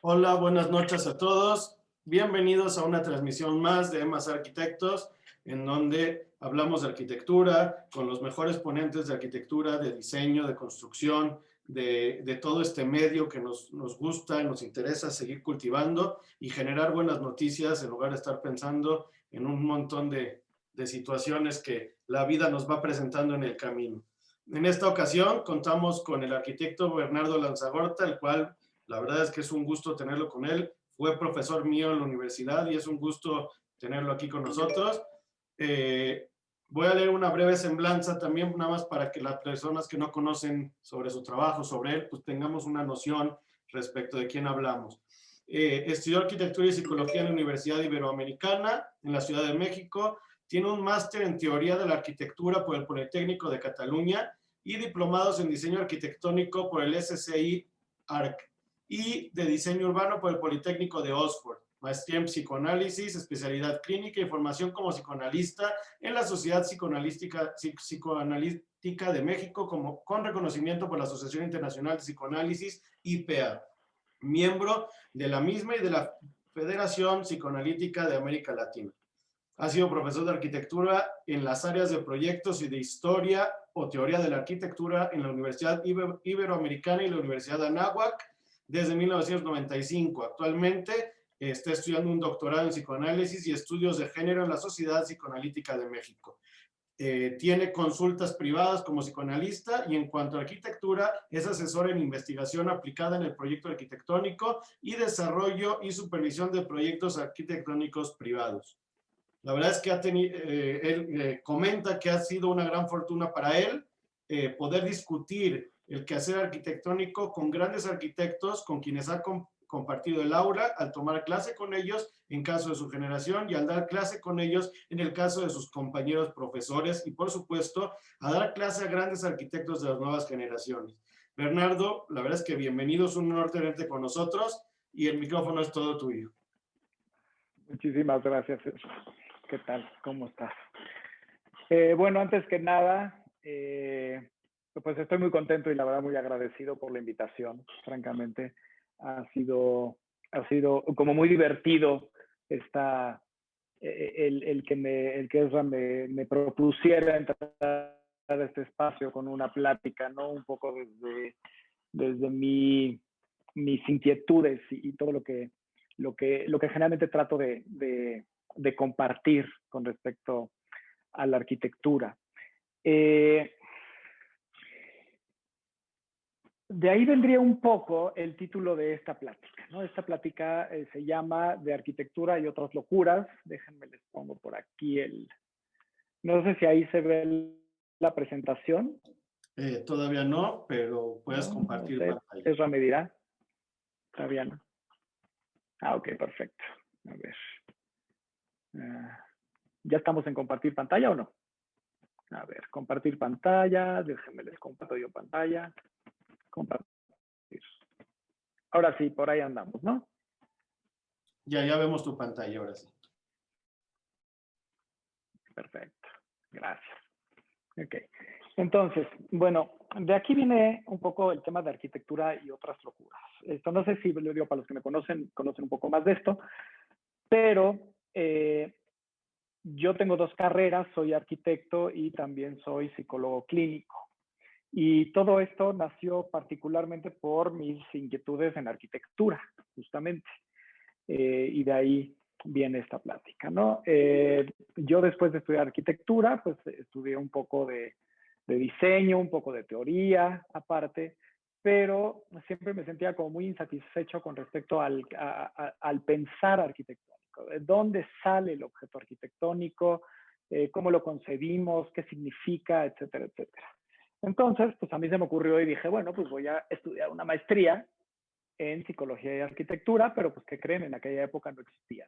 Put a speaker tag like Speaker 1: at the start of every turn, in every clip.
Speaker 1: Hola, buenas noches a todos. Bienvenidos a una transmisión más de EMAS Arquitectos, en donde hablamos de arquitectura con los mejores ponentes de arquitectura, de diseño, de construcción, de todo este medio que nos gusta y nos interesa seguir cultivando y generar buenas noticias en lugar de estar pensando en un montón de situaciones que la vida nos va presentando en el camino. En esta ocasión contamos con el arquitecto Bernardo Lanzagorta, el cual la verdad es que es un gusto tenerlo con él. Fue profesor mío en la universidad y es un gusto tenerlo aquí con nosotros. Voy a leer una breve semblanza también, nada más para que las personas que no conocen sobre su trabajo, sobre él, pues tengamos una noción respecto de quién hablamos. Estudió arquitectura y psicología en la Universidad Iberoamericana, en la Ciudad de México. Tiene un máster en teoría de la arquitectura por el Politécnico de Cataluña y diplomados en diseño arquitectónico por el SCI ARC y de diseño urbano por el Politécnico de Oxford, maestría en psicoanálisis, especialidad clínica y formación como psicoanalista en la Sociedad Psicoanalítica de México con reconocimiento por la Asociación Internacional de Psicoanálisis, IPA, miembro de la misma y de la Federación Psicoanalítica de América Latina. Ha sido profesor de arquitectura en las áreas de proyectos y de historia o teoría de la arquitectura en la Universidad Iberoamericana y la Universidad de Anáhuac desde 1995. Actualmente está estudiando un doctorado en psicoanálisis y estudios de género en la Sociedad Psicoanalítica de México. Tiene consultas privadas como psicoanalista y en cuanto a arquitectura es asesor en investigación aplicada en el proyecto arquitectónico y desarrollo y supervisión de proyectos arquitectónicos privados. La verdad es que él comenta que ha sido una gran fortuna para él poder discutir el quehacer arquitectónico con grandes arquitectos con quienes ha compartido el aula al tomar clase con ellos en caso de su generación y al dar clase con ellos en el caso de sus compañeros profesores y por supuesto a dar clase a grandes arquitectos de las nuevas generaciones. Bernardo, la verdad es que bienvenido, es un honor tenerte con nosotros y el micrófono es todo tuyo.
Speaker 2: Muchísimas gracias. ¿Qué tal? ¿Cómo estás? Bueno, antes que nada, pues estoy muy contento y la verdad muy agradecido por la invitación. Francamente, ha sido como muy divertido el que Ezra me propusiera entrar a este espacio con una plática, ¿no? Un poco desde mis inquietudes y todo lo que generalmente trato de compartir con respecto a la arquitectura. De ahí vendría un poco el título de esta plática, ¿no? Esta plática se llama De arquitectura y otras locuras. Déjenme les pongo por aquí no sé si ahí se ve la presentación.
Speaker 1: Todavía no, pero puedes compartir pantalla.
Speaker 2: Eso me dirá. Todavía no. Ok, perfecto. A ver. ¿Ya estamos en compartir pantalla o no? A ver, compartir pantalla. Déjenme les comparto yo pantalla. Compartir. Ahora sí, por ahí andamos, ¿no?
Speaker 1: Ya vemos tu pantalla, ahora sí.
Speaker 2: Perfecto. Gracias. Ok. Entonces, bueno, de aquí viene un poco el tema de arquitectura y otras locuras. Esto no sé si lo digo para los que me conocen un poco más de esto, pero yo tengo dos carreras, soy arquitecto y también soy psicólogo clínico. Y todo esto nació particularmente por mis inquietudes en arquitectura, justamente. Y de ahí viene esta plática, ¿no? Yo después de estudiar arquitectura, pues estudié un poco de diseño, un poco de teoría aparte, pero siempre me sentía como muy insatisfecho con respecto al pensar arquitectónico. ¿De dónde sale el objeto arquitectónico? ¿Cómo lo concebimos? ¿Qué significa? Etcétera, etcétera. Entonces, pues a mí se me ocurrió y dije, bueno, pues voy a estudiar una maestría en psicología y arquitectura, pero pues ¿qué creen? En aquella época no existían.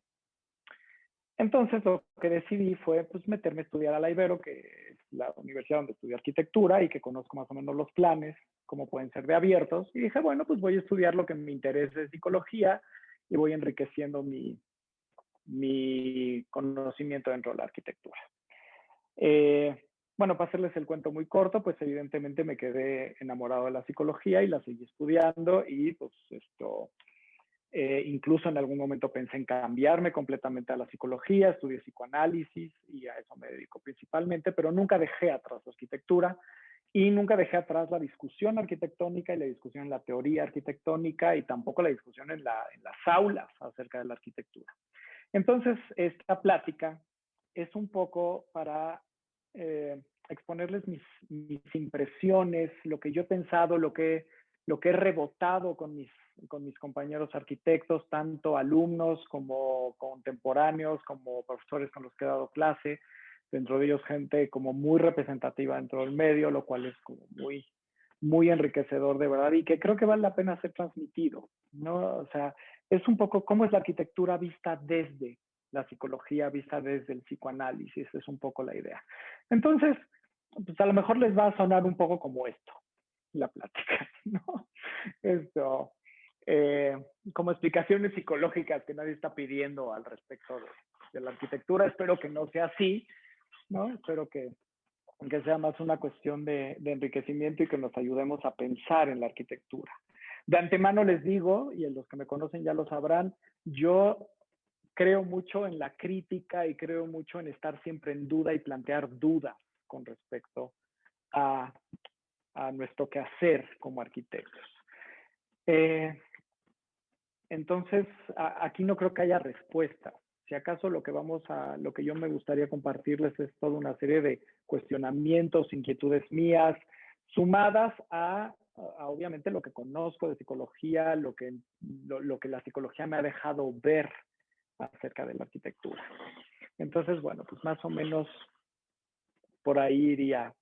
Speaker 2: Entonces lo que decidí fue pues meterme a estudiar a la Ibero, que es la universidad donde estudié arquitectura y que conozco más o menos los planes, cómo pueden ser de abiertos. Y dije, bueno, pues voy a estudiar lo que me interesa de psicología y voy enriqueciendo mi conocimiento dentro de la arquitectura. Bueno, para hacerles el cuento muy corto, pues evidentemente me quedé enamorado de la psicología y la seguí estudiando y pues Incluso en algún momento pensé en cambiarme completamente a la psicología, estudié psicoanálisis y a eso me dedico principalmente, pero nunca dejé atrás la arquitectura y nunca dejé atrás la discusión arquitectónica y la discusión en la teoría arquitectónica y tampoco la discusión en las aulas acerca de la arquitectura. Entonces, esta plática es un poco para exponerles mis impresiones, lo que yo he pensado, lo que he rebotado con mis compañeros arquitectos, tanto alumnos como contemporáneos, como profesores con los que he dado clase, dentro de ellos gente como muy representativa dentro del medio, lo cual es como muy enriquecedor de verdad y que creo que vale la pena ser transmitido, ¿no? O sea, es un poco cómo es la arquitectura vista desde la psicología, vista desde el psicoanálisis, es un poco la idea. Entonces, pues a lo mejor les va a sonar un poco como esto, la plática, ¿no? Esto, como explicaciones psicológicas que nadie está pidiendo al respecto de la arquitectura. Espero que no sea así, ¿no? Espero que sea más una cuestión de enriquecimiento y que nos ayudemos a pensar en la arquitectura. De antemano les digo, y los que me conocen ya lo sabrán, yo creo mucho en la crítica y creo mucho en estar siempre en duda y plantear dudas con respecto a nuestro quehacer como arquitectos. Entonces, aquí no creo que haya respuesta. Si acaso lo que yo me gustaría compartirles es toda una serie de cuestionamientos, inquietudes mías, sumadas a obviamente lo que conozco de psicología, lo que la psicología me ha dejado ver acerca de la arquitectura. Entonces, bueno, pues más o menos por ahí iría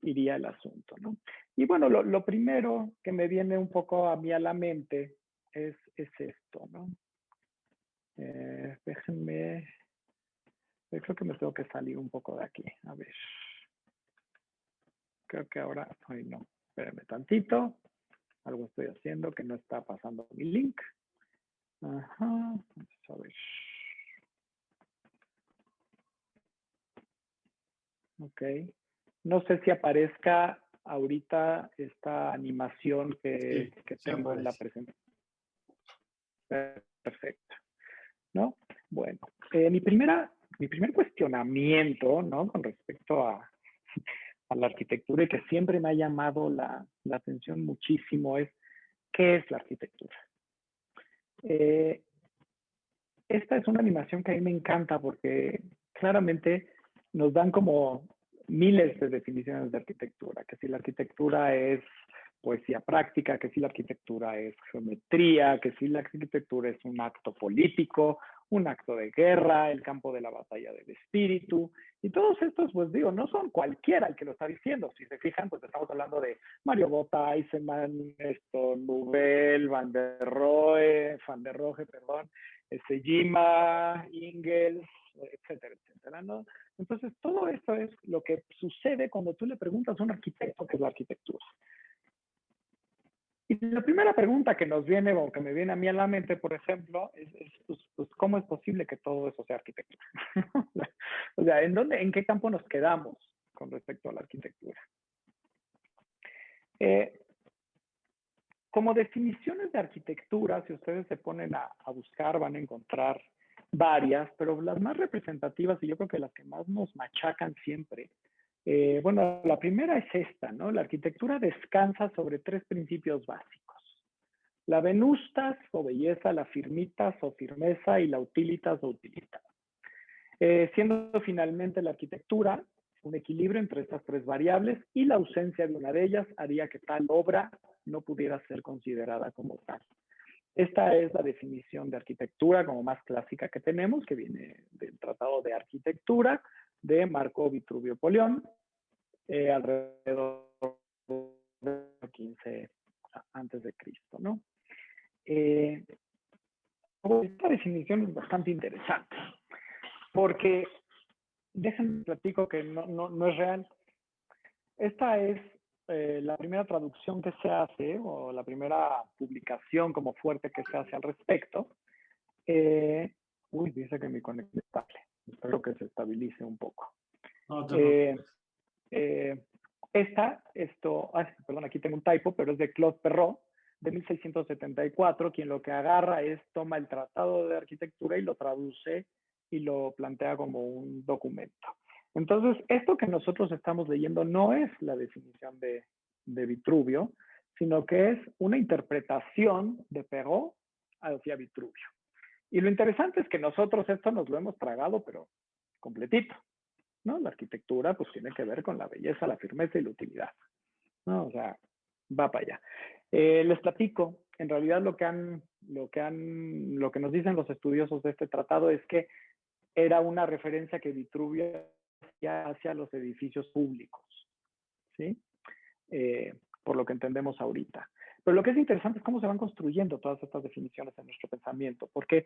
Speaker 2: el asunto, ¿no? Y bueno, lo primero que me viene un poco a mí a la mente es esto, ¿no? Déjenme, yo creo que me tengo que salir un poco de aquí, a ver. Creo que ahora, ay no, espérenme tantito, algo estoy haciendo que no está pasando mi link. Ajá, vamos a ver. Ok, no sé si aparezca ahorita esta animación que tengo en la presentación. Perfecto, ¿no? Bueno, mi primer cuestionamiento, ¿no? Con respecto a la arquitectura y que siempre me ha llamado la atención muchísimo es, ¿qué es la arquitectura? Esta es una animación que a mí me encanta porque claramente nos dan como miles de definiciones de arquitectura, que si la arquitectura es poesía práctica, que si la arquitectura es geometría, que si la arquitectura es un acto político, un acto de guerra, el campo de la batalla del espíritu, y todos estos, pues digo, no son cualquiera el que lo está diciendo. Si se fijan, pues estamos hablando de Mario Botta, Eisenman, Nouvel, Van der Rohe, perdón, Sejima, Ingels, etcétera, etcétera, ¿no? Entonces, todo esto es lo que sucede cuando tú le preguntas a un arquitecto qué es la arquitectura. Y la primera pregunta que nos viene, o que me viene a mí a la mente, por ejemplo, es pues, ¿cómo es posible que todo eso sea arquitectura? O sea, ¿en qué campo nos quedamos con respecto a la arquitectura? Como definiciones de arquitectura, si ustedes se ponen a buscar, van a encontrar varias, pero las más representativas y yo creo que las que más nos machacan siempre, bueno, la primera es esta, ¿no? La arquitectura descansa sobre tres principios básicos. La venustas o belleza, la firmitas o firmeza y la utilitas o utilidad. Siendo finalmente la arquitectura un equilibrio entre estas tres variables y la ausencia de una de ellas haría que tal obra no pudiera ser considerada como tal. Esta es la definición de arquitectura como más clásica que tenemos, que viene del Tratado de Arquitectura de Marco Vitruvio Polión, alrededor del 15 antes de Cristo, ¿no? Esta definición es bastante interesante, porque déjenme platico que no es real. Esta es la primera traducción que se hace, o la primera publicación como fuerte que se hace al respecto. Dice que mi conexión es estable. Espero que se estabilice un poco.
Speaker 1: No,
Speaker 2: perdón, aquí tengo un typo, pero es de Claude Perrault, de 1674, quien lo que agarra es, toma el Tratado de Arquitectura y lo traduce y lo plantea como un documento. Entonces, esto que nosotros estamos leyendo no es la definición de Vitruvio, sino que es una interpretación de Perrault hacia Vitruvio. Y lo interesante es que nosotros esto nos lo hemos tragado, pero completito, ¿no? La arquitectura pues tiene que ver con la belleza, la firmeza y la utilidad, ¿no? O sea, va para allá. Les platico, en realidad lo que nos dicen los estudiosos de este tratado es que era una referencia que Vitruvio hacía hacia los edificios públicos, ¿sí? Por lo que entendemos ahorita. Pero lo que es interesante es cómo se van construyendo todas estas definiciones en nuestro pensamiento, porque,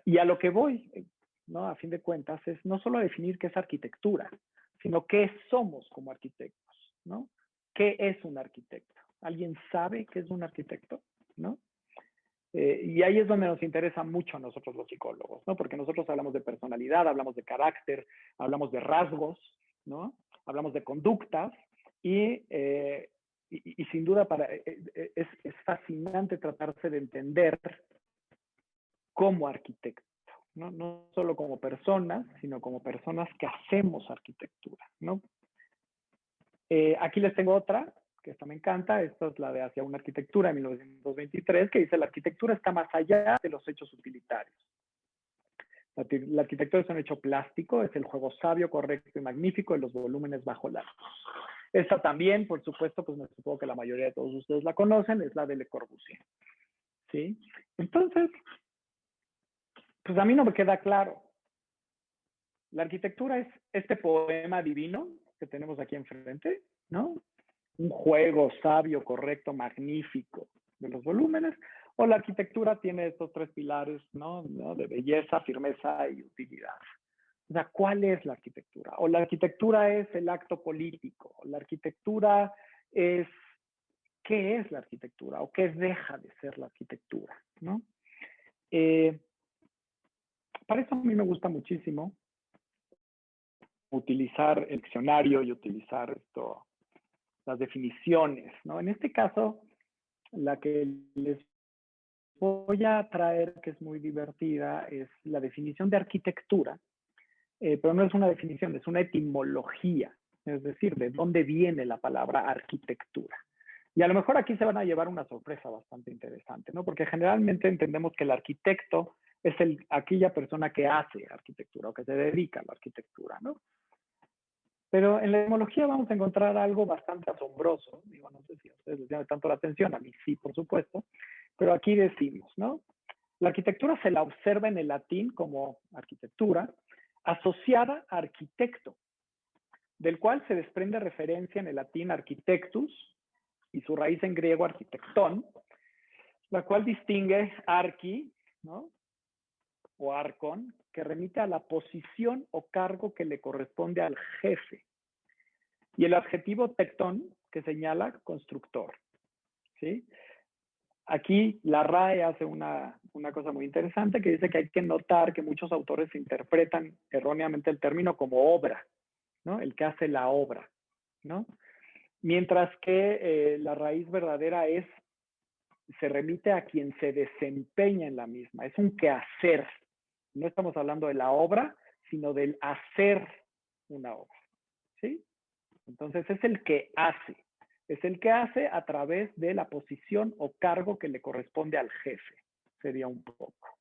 Speaker 2: y a lo que voy, ¿no? A fin de cuentas, es no solo definir qué es arquitectura, sino qué somos como arquitectos, ¿no? ¿Qué es un arquitecto? ¿Alguien sabe qué es un arquitecto? ¿No? Y ahí es donde nos interesa mucho a nosotros los psicólogos, ¿no? Porque nosotros hablamos de personalidad, hablamos de carácter, hablamos de rasgos, ¿no? Hablamos de conductas y sin duda es fascinante tratarse de entender como arquitecto, ¿no? No solo como personas, sino como personas que hacemos arquitectura, ¿no? Aquí les tengo otra, que esta me encanta. Esta es la de Hacia una arquitectura, de 1923, que dice: la arquitectura está más allá de los hechos utilitarios. La arquitectura es un hecho plástico, es el juego sabio, correcto y magnífico de los volúmenes bajo largos. Esta también, por supuesto, pues me supongo que la mayoría de todos ustedes la conocen, es la de Le Corbusier, ¿sí? Entonces, pues a mí no me queda claro. La arquitectura es este poema divino que tenemos aquí enfrente, ¿no? Un juego sabio, correcto, magnífico de los volúmenes, o la arquitectura tiene estos tres pilares, ¿no? De belleza, firmeza y utilidad. O sea, ¿cuál es la arquitectura? O la arquitectura es el acto político, o la arquitectura es, ¿qué es la arquitectura? O ¿qué deja de ser la arquitectura? ¿No? Para eso a mí me gusta muchísimo utilizar el diccionario y utilizar las definiciones, ¿no? En este caso, la que les voy a traer, que es muy divertida, es la definición de arquitectura, pero no es una definición, es una etimología, es decir, de dónde viene la palabra arquitectura. Y a lo mejor aquí se van a llevar una sorpresa bastante interesante, ¿no? Porque generalmente entendemos que el arquitecto es aquella persona que hace arquitectura o que se dedica a la arquitectura, ¿no? Pero en la etimología vamos a encontrar algo bastante asombroso. Digo, no sé si a ustedes les llama tanto la atención, a mí sí, por supuesto. Pero aquí decimos, ¿no? La arquitectura se la observa en el latín como arquitectura, asociada a arquitecto, del cual se desprende referencia en el latín architectus y su raíz en griego arquitectón, la cual distingue arqui, ¿no? O arcon, que remite a la posición o cargo que le corresponde al jefe. Y el adjetivo tectón, que señala constructor, ¿sí? Aquí la RAE hace una cosa muy interesante, que dice que hay que notar que muchos autores interpretan erróneamente el término como obra, ¿no? El que hace la obra, ¿no? Mientras que la raíz verdadera se remite a quien se desempeña en la misma, es un quehacer. No estamos hablando de la obra, sino del hacer una obra, ¿sí? Entonces es el que hace. Es el que hace a través de la posición o cargo que le corresponde al jefe. Sería un poco.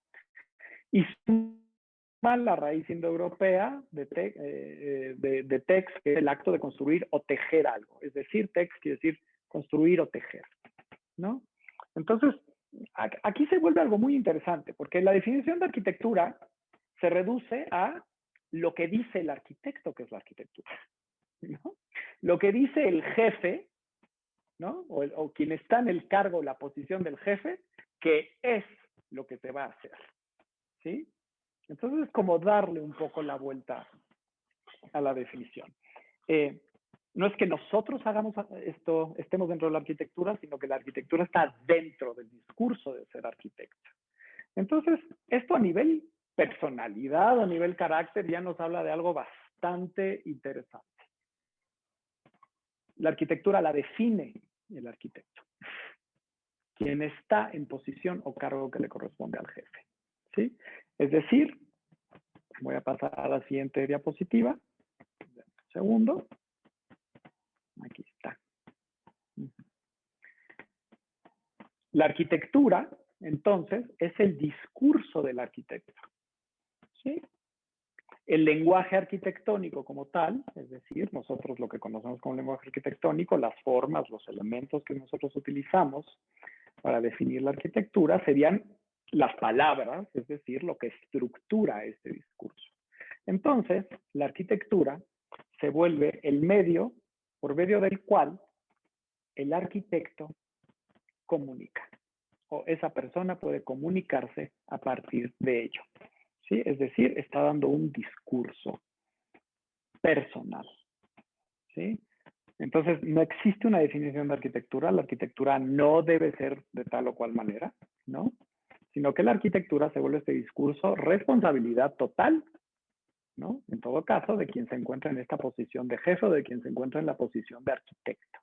Speaker 2: Y suma la raíz indoeuropea de tex, que es el acto de construir o tejer algo. Es decir, tex quiere decir construir o tejer, ¿no? Entonces, aquí se vuelve algo muy interesante, porque la definición de arquitectura se reduce a lo que dice el arquitecto que es la arquitectura, ¿no? Lo que dice el jefe, ¿no? O quien está en el cargo, la posición del jefe, que es lo que se va a hacer, ¿sí? Entonces es como darle un poco la vuelta a la definición. No es que nosotros hagamos esto, estemos dentro de la arquitectura, sino que la arquitectura está dentro del discurso de ser arquitecto. Entonces, esto a nivel personalidad, a nivel carácter, ya nos habla de algo bastante interesante. La arquitectura la define el arquitecto. quien está en posición o cargo que le corresponde al jefe. ¿Sí? Es decir, voy a pasar a la siguiente diapositiva. Un segundo. Aquí está. La arquitectura, entonces, es el discurso del arquitecto. ¿Sí? El lenguaje arquitectónico como tal, es decir, nosotros lo que conocemos como lenguaje arquitectónico, las formas, los elementos que nosotros utilizamos para definir la arquitectura serían las palabras, es decir, lo que estructura este discurso. Entonces, la arquitectura se vuelve el medio por medio del cual el arquitecto comunica, o esa persona puede comunicarse a partir de ello. ¿Sí? Es decir, está dando un discurso personal. ¿Sí? Entonces, no existe una definición de arquitectura. La arquitectura no debe ser de tal o cual manera, ¿no? Sino que la arquitectura se vuelve este discurso, responsabilidad total, ¿no? En todo caso, de quien se encuentra en esta posición de jefe o de quien se encuentra en la posición de arquitecto.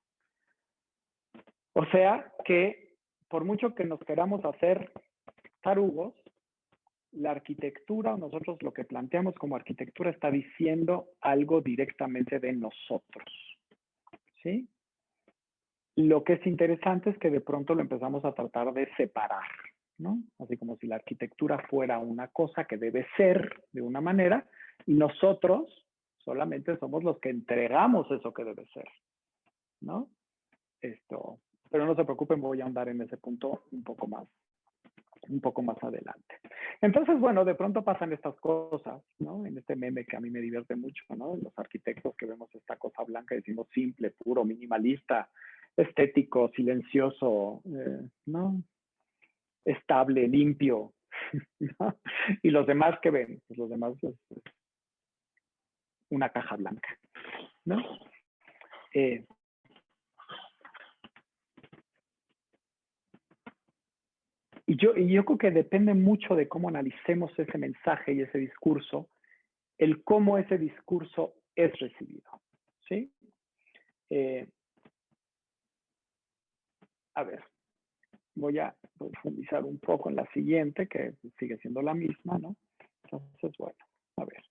Speaker 2: O sea que, por mucho que nos queramos hacer tarugos, la arquitectura, o nosotros lo que planteamos como arquitectura, está diciendo algo directamente de nosotros. ¿Sí? Lo que es interesante es que de pronto lo empezamos a tratar de separar, ¿no? Así como si la arquitectura fuera una cosa que debe ser de una manera y nosotros solamente somos los que entregamos eso que debe ser, ¿no? Pero no se preocupen, voy a andar en ese punto un poco más adelante. Entonces, bueno, de pronto pasan estas cosas, ¿no? En este meme que a mí me divierte mucho, ¿no? Los arquitectos que vemos esta cosa blanca y decimos simple, puro, minimalista, estético, silencioso, ¿no? Estable, limpio, ¿no? Y los demás que ven, pues los demás es una caja blanca, ¿no? Y yo creo que depende mucho de cómo analicemos ese mensaje y ese discurso, el cómo ese discurso es recibido, ¿sí? A ver, voy a profundizar un poco en la siguiente, que sigue siendo la misma, ¿no? Entonces, bueno, a ver.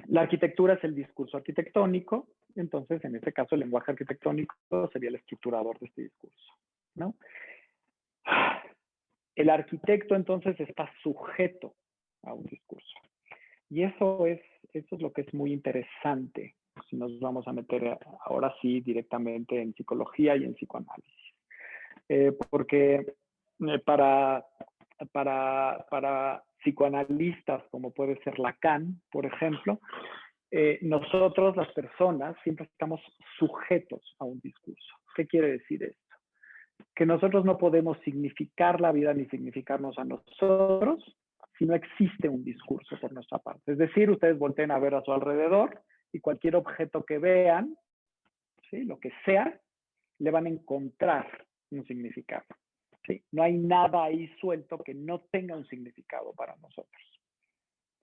Speaker 2: La arquitectura es el discurso arquitectónico, entonces, en este caso, el lenguaje arquitectónico sería el estructurador de este discurso, ¿no? El arquitecto, entonces, está sujeto a un discurso. Y eso es lo que es muy interesante, si nos vamos a meter ahora sí directamente en psicología y en psicoanálisis. Porque para psicoanalistas, como puede ser Lacan, por ejemplo, nosotros, las personas, siempre estamos sujetos a un discurso. ¿Qué quiere decir esto? Que nosotros no podemos significar la vida ni significarnos a nosotros si no existe un discurso por nuestra parte. Es decir, ustedes volteen a ver a su alrededor y cualquier objeto que vean, ¿sí? Lo que sea, le van a encontrar un significado. ¿Sí? No hay nada ahí suelto que no tenga un significado para nosotros.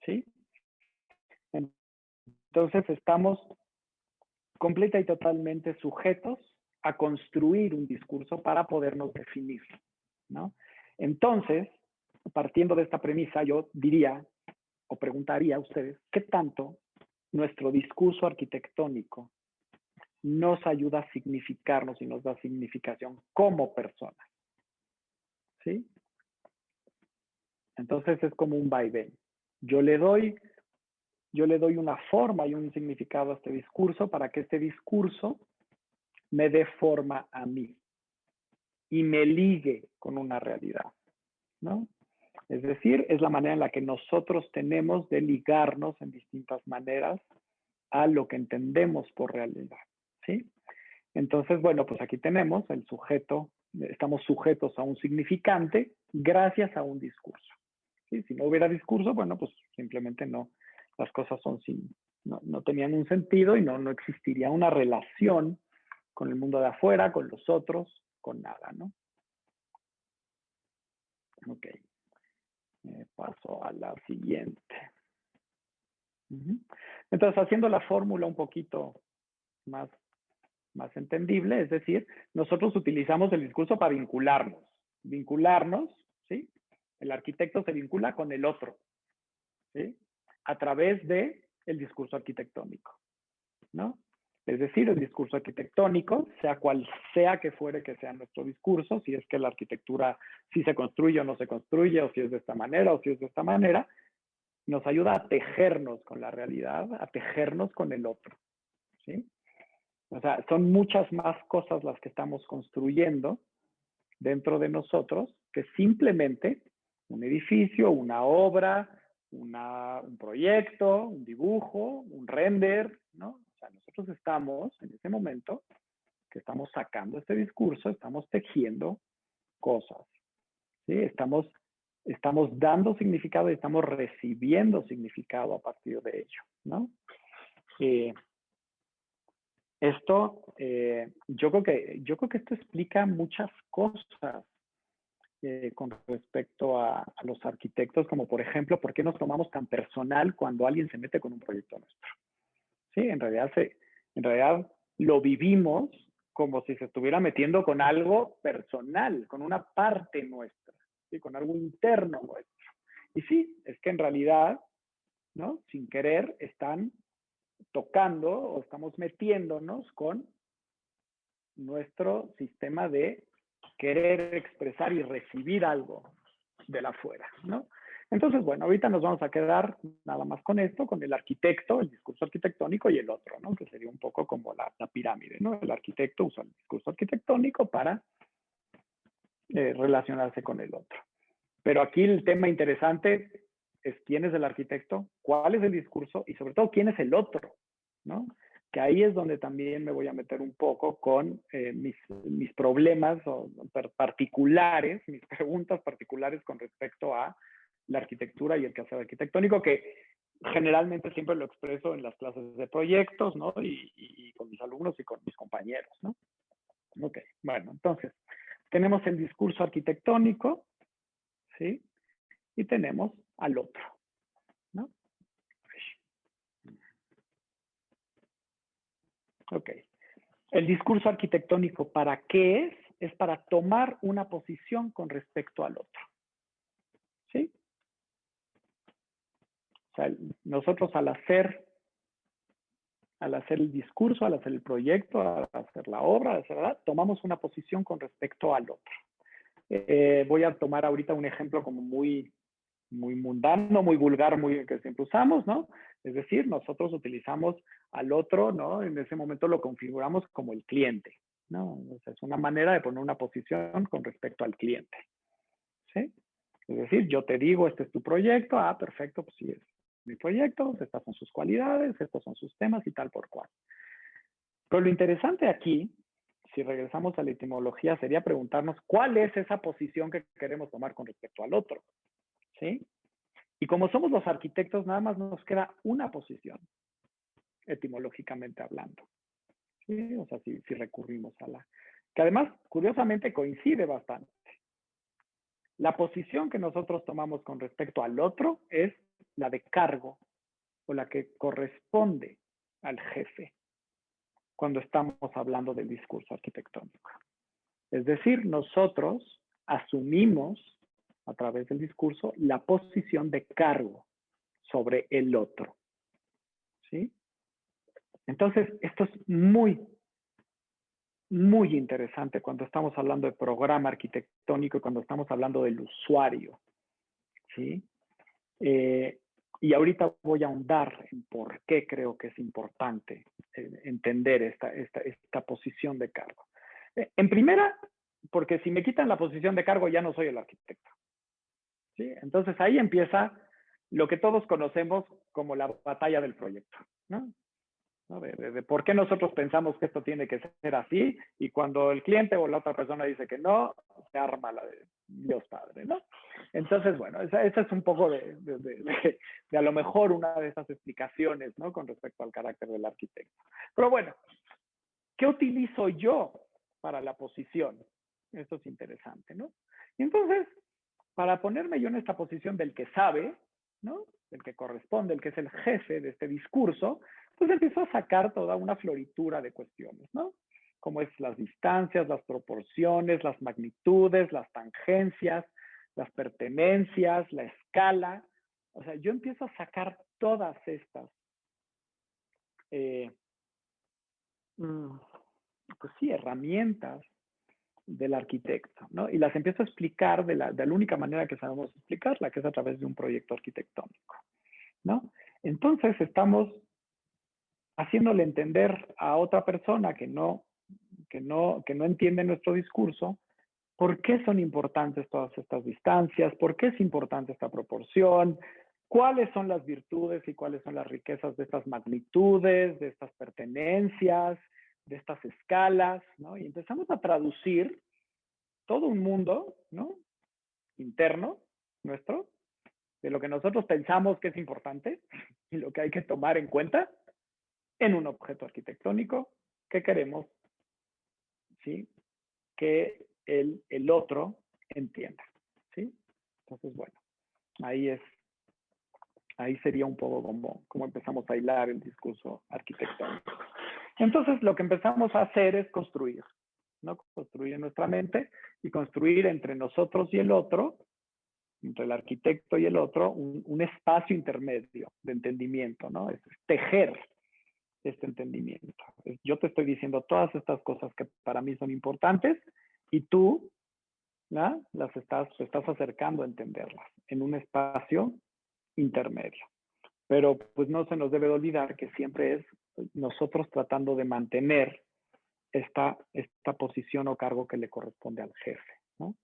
Speaker 2: ¿Sí? Entonces estamos completa y totalmente sujetos a construir un discurso para podernos definir, ¿no? Entonces, partiendo de esta premisa, yo diría o preguntaría a ustedes, ¿qué tanto nuestro discurso arquitectónico nos ayuda a significarnos y nos da significación como personas? ¿Sí? Entonces es como un vaivén. Yo le doy una forma y un significado a este discurso para que este discurso me dé forma a mí y me ligue con una realidad, ¿no? Es decir, es la manera en la que nosotros tenemos de ligarnos en distintas maneras a lo que entendemos por realidad, ¿sí? Entonces, bueno, pues aquí tenemos el sujeto, estamos sujetos a un significante gracias a un discurso, ¿sí? Si no hubiera discurso, bueno, pues simplemente no, las cosas no tenían un sentido y no existiría una relación con el mundo de afuera, con los otros, con nada, ¿no? Ok. Paso a la siguiente. Entonces, haciendo la fórmula un poquito más más entendible, es decir, nosotros utilizamos el discurso para vincularnos, ¿sí? El arquitecto se vincula con el otro, ¿sí? A través de el discurso arquitectónico, ¿no? Es decir, el discurso arquitectónico, sea cual sea que fuere que sea nuestro discurso, si es que la arquitectura, si se construye o no se construye, o si es de esta manera o si es de esta manera, nos ayuda a tejernos con la realidad, a tejernos con el otro, ¿sí? O sea, son muchas más cosas las que estamos construyendo dentro de nosotros que simplemente un edificio, una obra, un proyecto, un dibujo, un render, ¿no? O sea, nosotros estamos en ese momento que estamos sacando este discurso, estamos tejiendo cosas, ¿sí? Estamos dando significado y estamos recibiendo significado a partir de ello, ¿no? Yo creo que esto explica muchas cosas con respecto a los arquitectos, como por ejemplo, ¿por qué nos tomamos tan personal cuando alguien se mete con un proyecto nuestro? Sí, en realidad lo vivimos como si se estuviera metiendo con algo personal, con una parte nuestra, ¿sí? Con algo interno nuestro. Y sí, es que en realidad, ¿no? Sin querer, están tocando o estamos metiéndonos con nuestro sistema de querer expresar y recibir algo de la afuera, ¿no? Entonces, bueno, ahorita nos vamos a quedar nada más con esto, con el arquitecto, el discurso arquitectónico y el otro, ¿no? Que sería un poco como la pirámide, ¿no? El arquitecto usa el discurso arquitectónico para relacionarse con el otro. Pero aquí el tema interesante es quién es el arquitecto, cuál es el discurso y sobre todo quién es el otro, ¿no? Que ahí es donde también me voy a meter un poco con mis problemas particulares, mis preguntas particulares con respecto a la arquitectura y el quehacer arquitectónico, que generalmente siempre lo expreso en las clases de proyectos, ¿no? Y con mis alumnos y con mis compañeros, ¿no? Ok, bueno, entonces, tenemos el discurso arquitectónico, ¿sí? Y tenemos al otro, ¿no? Ok. El discurso arquitectónico, ¿para qué es? Es para tomar una posición con respecto al otro, ¿sí? O sea, nosotros al hacer el discurso, al hacer el proyecto, al hacer la obra, tomamos una posición con respecto al otro. Voy a tomar ahorita un ejemplo como muy mundano, muy vulgar, que siempre usamos, ¿no? Es decir, nosotros utilizamos al otro, ¿no? En ese momento lo configuramos como el cliente, ¿no? O sea, es una manera de poner una posición con respecto al cliente, ¿sí? Es decir, yo te digo, este es tu proyecto, perfecto, pues sí, es mi proyecto, estas son sus cualidades, estos son sus temas y tal por cual. Pero lo interesante aquí, si regresamos a la etimología, sería preguntarnos cuál es esa posición que queremos tomar con respecto al otro, ¿sí? Y como somos los arquitectos, nada más nos queda una posición, etimológicamente hablando, ¿sí? O sea, si recurrimos a la... Que además, curiosamente, coincide bastante. La posición que nosotros tomamos con respecto al otro es la de cargo o la que corresponde al jefe cuando estamos hablando del discurso arquitectónico. Es decir, nosotros asumimos a través del discurso la posición de cargo sobre el otro, ¿sí? Entonces, esto es muy interesante cuando estamos hablando de programa arquitectónico y cuando estamos hablando del usuario, ¿sí? Y ahorita voy a ahondar en por qué creo que es importante entender esta posición de cargo. En primera, porque si me quitan la posición de cargo ya no soy el arquitecto, ¿sí? Entonces ahí empieza lo que todos conocemos como la batalla del proyecto, ¿no? De por qué nosotros pensamos que esto tiene que ser así y cuando el cliente o la otra persona dice que no, se arma la de Dios Padre, ¿no? Entonces, bueno, esa es un poco de a lo mejor una de esas explicaciones, ¿no? Con respecto al carácter del arquitecto. Pero bueno, ¿qué utilizo yo para la posición? Esto es interesante, ¿no? Y entonces, para ponerme yo en esta posición del que sabe, ¿no? El que corresponde, el que es el jefe de este discurso, pues empiezo a sacar toda una floritura de cuestiones, ¿no? cómo es las distancias, las proporciones, las magnitudes, las tangencias, las pertenencias, la escala. O sea, yo empiezo a sacar todas estas, pues sí, herramientas del arquitecto, ¿no? Y las empiezo a explicar de la única manera que sabemos explicarla, que es a través de un proyecto arquitectónico, ¿no? Entonces estamos haciéndole entender a otra persona que no entiende nuestro discurso, por qué son importantes todas estas distancias, por qué es importante esta proporción, cuáles son las virtudes y cuáles son las riquezas de estas magnitudes, de estas pertenencias, de estas escalas, ¿no? Y empezamos a traducir todo un mundo, ¿no? Interno nuestro, de lo que nosotros pensamos que es importante y lo que hay que tomar en cuenta en un objeto arquitectónico que queremos, ¿sí? Que el otro entienda, ¿sí? Entonces, bueno, ahí sería un poco como empezamos a hilar el discurso arquitectónico. Entonces, lo que empezamos a hacer es construir, ¿no? Construir en nuestra mente y construir entre nosotros y el otro, entre el arquitecto y el otro, un espacio intermedio de entendimiento, ¿no? Es tejer este entendimiento. Yo te estoy diciendo todas estas cosas que para mí son importantes y tú, ¿no? Te estás acercando a entenderlas en un espacio intermedio. Pero pues no se nos debe de olvidar que siempre es nosotros tratando de mantener esta posición o cargo que le corresponde al jefe, ¿no?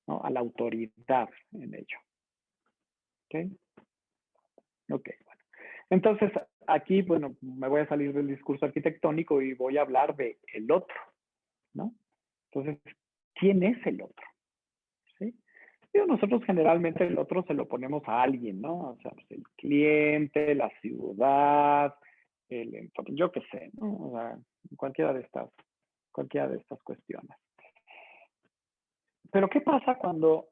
Speaker 2: A la autoridad en ello. ¿Ok? Ok, bueno. Entonces, aquí, bueno, me voy a salir del discurso arquitectónico y voy a hablar de el otro, ¿no? Entonces, ¿quién es el otro? ¿Sí? Nosotros generalmente el otro se lo ponemos a alguien, ¿no? O sea, pues el cliente, la ciudad, el entorno, yo qué sé, ¿no? O sea, cualquiera de estas cuestiones. Pero ¿qué pasa cuando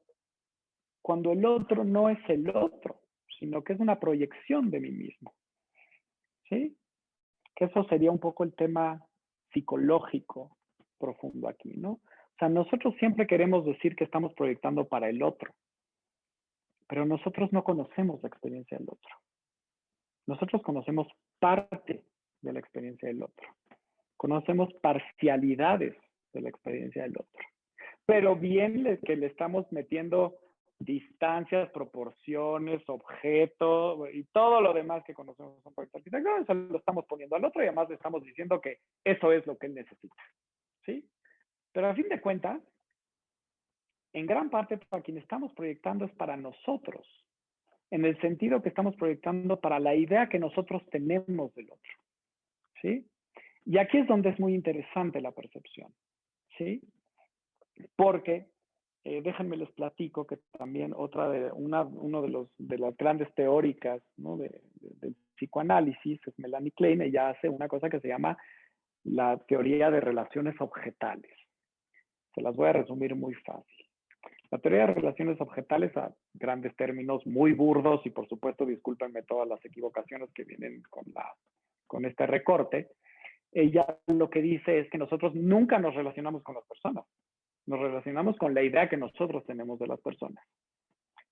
Speaker 2: el otro no es el otro, sino que es una proyección de mí mismo? ¿Sí? Que eso sería un poco el tema psicológico profundo aquí, ¿no? O sea, nosotros siempre queremos decir que estamos proyectando para el otro, pero nosotros no conocemos la experiencia del otro. Nosotros conocemos parte de la experiencia del otro. Conocemos parcialidades de la experiencia del otro. Pero bien que le estamos metiendo distancias, proporciones, objetos y todo lo demás que conocemos en un proyecto arquitectónico, eso lo estamos poniendo al otro y además le estamos diciendo que eso es lo que él necesita. ¿Sí? Pero a fin de cuentas, en gran parte para quien estamos proyectando es para nosotros, en el sentido que estamos proyectando para la idea que nosotros tenemos del otro. ¿Sí? Y aquí es donde es muy interesante la percepción. ¿Sí? Porque déjenme les platico que también uno de las grandes teóricas, ¿no? del psicoanálisis es Melanie Klein. Ella hace una cosa que se llama la teoría de relaciones objetales. Se las voy a resumir muy fácil. La teoría de relaciones objetales, a grandes términos muy burdos, y por supuesto discúlpenme todas las equivocaciones que vienen con este recorte, ella lo que dice es que nosotros nunca nos relacionamos con las personas. Nos relacionamos con la idea que nosotros tenemos de las personas.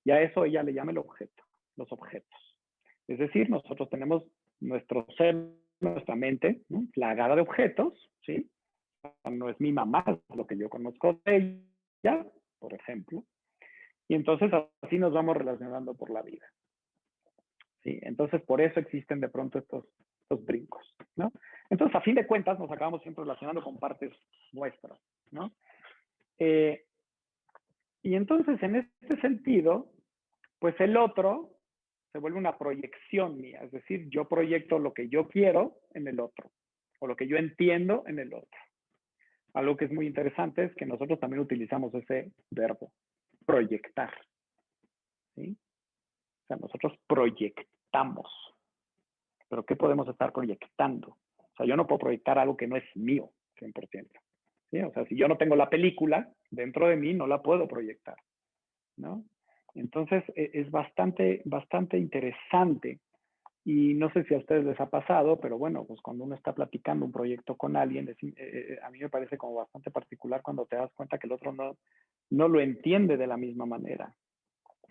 Speaker 2: Y a eso ella le llama el objeto, los objetos. Es decir, nosotros tenemos nuestro ser, nuestra mente, ¿no? Plagada de objetos, ¿sí? No es mi mamá, es lo que yo conozco de ella, por ejemplo. Y entonces así nos vamos relacionando por la vida. ¿Sí? Entonces por eso existen de pronto estos brincos, ¿no? Entonces a fin de cuentas nos acabamos siempre relacionando con partes nuestras, ¿no? Y entonces, en este sentido, pues el otro se vuelve una proyección mía, es decir, yo proyecto lo que yo quiero en el otro, o lo que yo entiendo en el otro. Algo que es muy interesante es que nosotros también utilizamos ese verbo, proyectar. ¿Sí? O sea, nosotros proyectamos. ¿Pero qué podemos estar proyectando? O sea, yo no puedo proyectar algo que no es mío, 100%. ¿Sí? O sea, si yo no tengo la película dentro de mí, no la puedo proyectar, ¿no? Entonces, es bastante interesante Y no sé si a ustedes les ha pasado, pero bueno, pues cuando uno está platicando un proyecto con alguien, a mí me parece como bastante particular cuando te das cuenta que el otro no lo entiende de la misma manera,